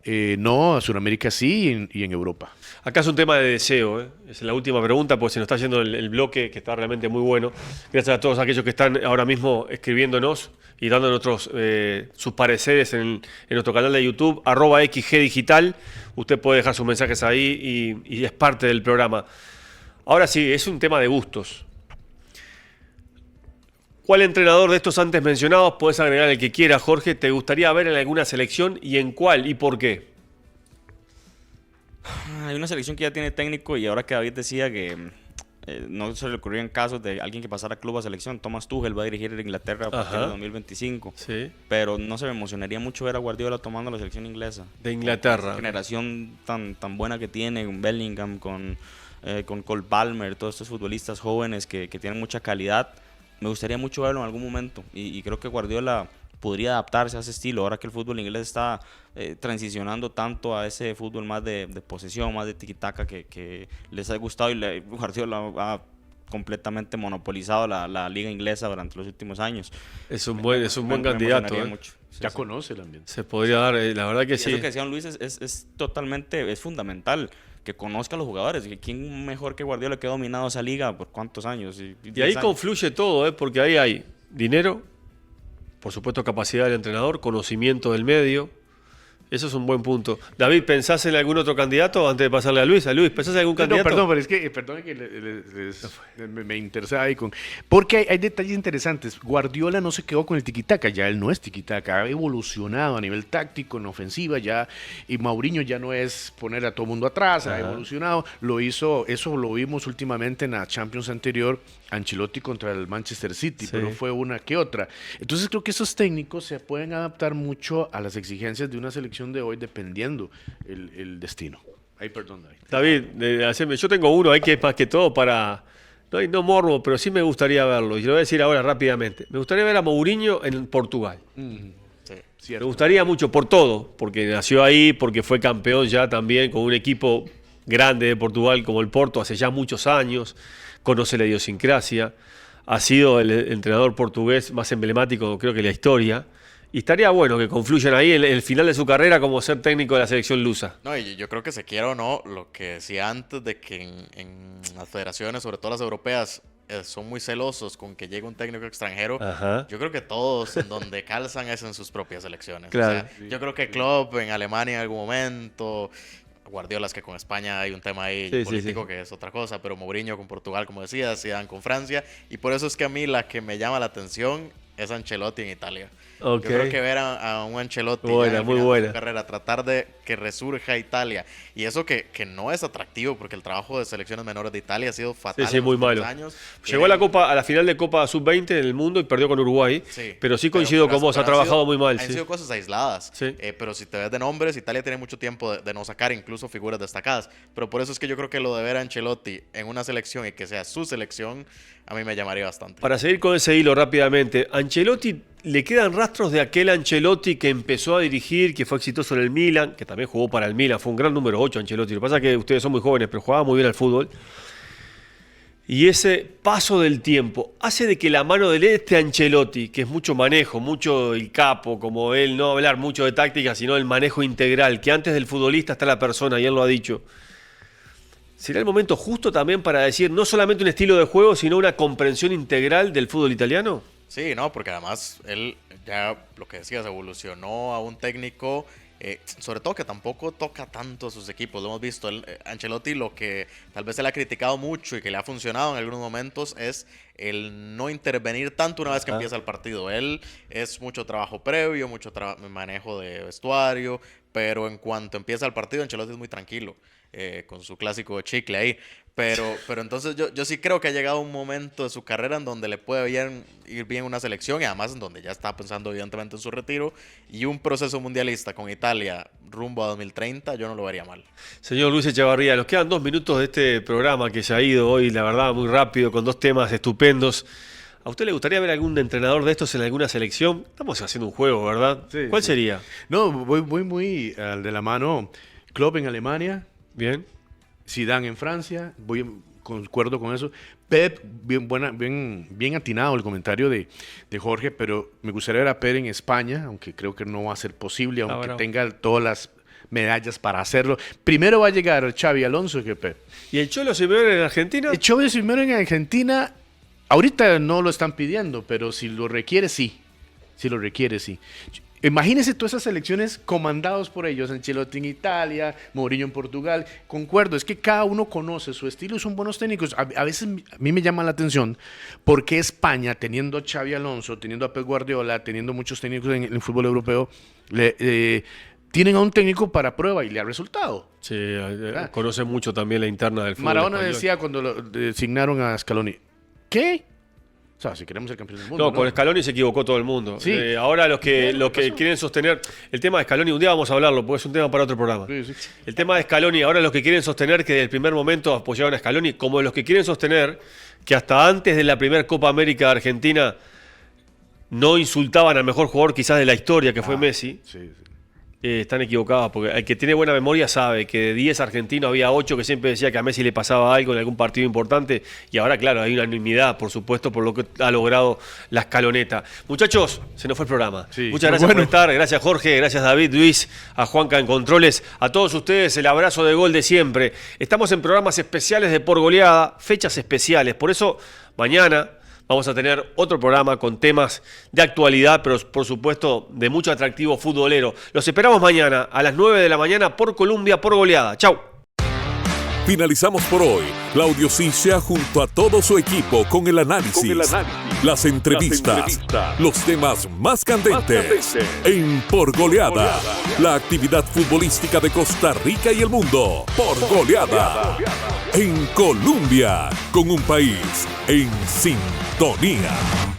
no, a Sudamérica sí y en Europa. Acá es un tema de deseo, es la última pregunta, porque se nos está yendo el bloque, que está realmente muy bueno. Gracias a todos aquellos que están ahora mismo escribiéndonos y dando sus pareceres en nuestro canal de YouTube, @XGdigital. Usted puede dejar sus mensajes ahí y es parte del programa. Ahora sí, es un tema de gustos. ¿Cuál entrenador de estos antes mencionados, puedes agregar el que quiera, Jorge, te gustaría ver en alguna selección y en cuál y por qué? Hay una selección que ya tiene técnico, y ahora que David decía que no se le ocurrían casos de alguien que pasara club a selección. Thomas Tuchel va a dirigir Inglaterra a partir de 2025. Sí. Pero no se me emocionaría mucho ver a Guardiola tomando la selección inglesa. De Inglaterra. Esa generación tan buena que tiene, con Bellingham, con Cole Palmer, todos estos futbolistas jóvenes que tienen mucha calidad. Me gustaría mucho verlo en algún momento. Y creo que Guardiola podría adaptarse a ese estilo, ahora que el fútbol inglés está transicionando tanto a ese fútbol más de posesión, más de tiki-taka que les ha gustado, y Guardiola ha completamente monopolizado la liga inglesa durante los últimos años. Es un buen candidato. Mucho. Ya conoce el ambiente. Se podría dar, la verdad que sí. Eso que decía Luis es totalmente, es fundamental, que conozca a los jugadores. ¿Quién mejor que Guardiola, que ha dominado esa liga por cuántos años? Y ahí confluye todo, porque ahí hay dinero, por supuesto capacidad del entrenador, conocimiento del medio. Eso es un buen punto. David, ¿pensás en algún otro candidato antes de pasarle a Luis? ¿Pensás en algún candidato? No, pero es que, perdón que me interesa ahí con... Porque hay detalles interesantes. Guardiola no se quedó con el tiquitaca, ya él no es tiquitaca, ha evolucionado a nivel táctico, en ofensiva, ya, y Mourinho ya no es poner a todo mundo atrás, ha evolucionado, lo hizo, eso lo vimos últimamente en la Champions anterior, Ancelotti contra el Manchester City, pero fue una que otra. Entonces creo que esos técnicos se pueden adaptar mucho a las exigencias de una selección de hoy, dependiendo el destino. Ay, perdón, David, yo tengo uno ahí que es más que todo para... No morbo, pero sí me gustaría verlo. Y lo voy a decir ahora rápidamente. Me gustaría ver a Mourinho en Portugal. Sí, me gustaría mucho por todo, porque nació ahí, porque fue campeón ya también con un equipo grande de Portugal como el Porto hace ya muchos años, conoce la idiosincrasia, ha sido el entrenador portugués más emblemático, creo que de la historia. Y estaría bueno que confluyan ahí el final de su carrera como ser técnico de la selección lusa. No, y yo creo que se quiera o no, lo que decía antes de que en las federaciones, sobre todo las europeas, son muy celosos con que llegue un técnico extranjero. Yo creo que todos en donde calzan es en sus propias selecciones. Claro. O sea, yo creo que Klopp en Alemania en algún momento, Guardiola es que con España hay un tema ahí político que es otra cosa, pero Mourinho con Portugal, como decías, Zidane con Francia, y por eso es que a mí la que me llama la atención es Ancelotti en Italia. Yo creo que ver a un Ancelotti muy buena. su carrera, tratar de que resurja Italia, y eso que no es atractivo, porque el trabajo de selecciones menores de Italia ha sido fatal en muy los malo. años. Llegó a la final de Copa Sub-20 en el mundo y perdió con Uruguay, pero sí coincido con vos, ha trabajado muy mal. Han sido cosas aisladas, pero si te ves de nombres, Italia tiene mucho tiempo de no sacar incluso figuras destacadas, pero por eso es que yo creo que lo de ver a Ancelotti en una selección y que sea su selección, a mí me llamaría bastante. Para seguir con ese hilo rápidamente, Ancelotti, ¿le quedan rastros de aquel Ancelotti que empezó a dirigir, que fue exitoso en el Milan, que también jugó para el Milan, fue un gran número 8 Ancelotti? Lo que pasa es que ustedes son muy jóvenes, pero jugaba muy bien al fútbol. Y ese paso del tiempo hace de que la mano de este Ancelotti, que es mucho manejo, mucho el capo, como él, no hablar mucho de táctica, sino el manejo integral, que antes del futbolista está la persona, y él lo ha dicho, ¿será el momento justo también para decir no solamente un estilo de juego, sino una comprensión integral del fútbol italiano? Sí, no, porque además él ya, lo que decías, evolucionó a un técnico, sobre todo que tampoco toca tanto a sus equipos. Lo hemos visto, Ancelotti, lo que tal vez él ha criticado mucho y que le ha funcionado en algunos momentos es el no intervenir tanto una vez que empieza el partido. Él es mucho trabajo previo, mucho manejo de vestuario, pero en cuanto empieza el partido, Ancelotti es muy tranquilo, con su clásico chicle ahí. Pero entonces yo sí creo que ha llegado un momento de su carrera en donde le puede ir bien una selección, y además en donde ya está pensando evidentemente en su retiro, y un proceso mundialista con Italia rumbo a 2030, yo no lo vería mal. Señor Luis Echevarría, nos quedan 2 minutos de este programa que se ha ido hoy, la verdad, muy rápido, con 2 temas estupendos. ¿A usted le gustaría ver algún entrenador de estos en alguna selección? Estamos haciendo un juego, ¿verdad? Sí, ¿Cuál sería? No, voy muy de la mano. Klopp en Alemania. Bien. Zidane en Francia, concuerdo con eso. Pep, bien atinado el comentario de Jorge, pero me gustaría ver a Pep en España, aunque creo que no va a ser posible, aunque tenga todas las medallas para hacerlo. Primero va a llegar Xavi Alonso que Pep. ¿Y el Cholo Simeone en Argentina? El Cholo Simeone en Argentina, ahorita no lo están pidiendo, pero si lo requiere, sí. Si lo requiere, sí. Imagínense todas esas selecciones comandados por ellos, Ancelotti en Italia, Mourinho en Portugal. Concuerdo, es que cada uno conoce su estilo y son buenos técnicos. A veces a mí me llama la atención por qué España, teniendo a Xavi Alonso, teniendo a Pep Guardiola, teniendo muchos técnicos en el fútbol europeo, tienen a un técnico para prueba y le ha resultado. Sí, conoce mucho también la interna del fútbol Maradona español. decía cuando lo designaron a Scaloni, ¿qué? O sea, si queremos ser campeones del mundo. No, con Scaloni se equivocó todo el mundo. Sí. Ahora los que quieren sostener el tema de Scaloni, un día vamos a hablarlo, porque es un tema para otro programa. Sí. El tema de Scaloni, ahora los que quieren sostener que desde el primer momento apoyaban a Scaloni, como los que quieren sostener que hasta antes de la primera Copa América de Argentina no insultaban al mejor jugador quizás de la historia, que fue Messi. Sí. Están equivocados, porque el que tiene buena memoria sabe que de 10 argentinos había 8 que siempre decía que a Messi le pasaba algo en algún partido importante, y ahora, claro, hay unanimidad, por supuesto, por lo que ha logrado la escaloneta. Muchachos, se nos fue el programa. Sí. Muchas gracias por estar, gracias Jorge, gracias David, Luis, a Juanca en Controles, a todos ustedes el abrazo de gol de siempre. Estamos en programas especiales de Por Goleada, fechas especiales, por eso mañana vamos a tener otro programa con temas de actualidad, pero por supuesto de mucho atractivo futbolero. Los esperamos mañana a las 9 de la mañana por Colombia, por Goleada. ¡Chau! Finalizamos por hoy. Claudio Sischa junto a todo su equipo con el análisis, las entrevistas, los temas más candentes en Por Goleada. La actividad futbolística de Costa Rica y el mundo. Por Goleada. En Colombia, con un país en sintonía.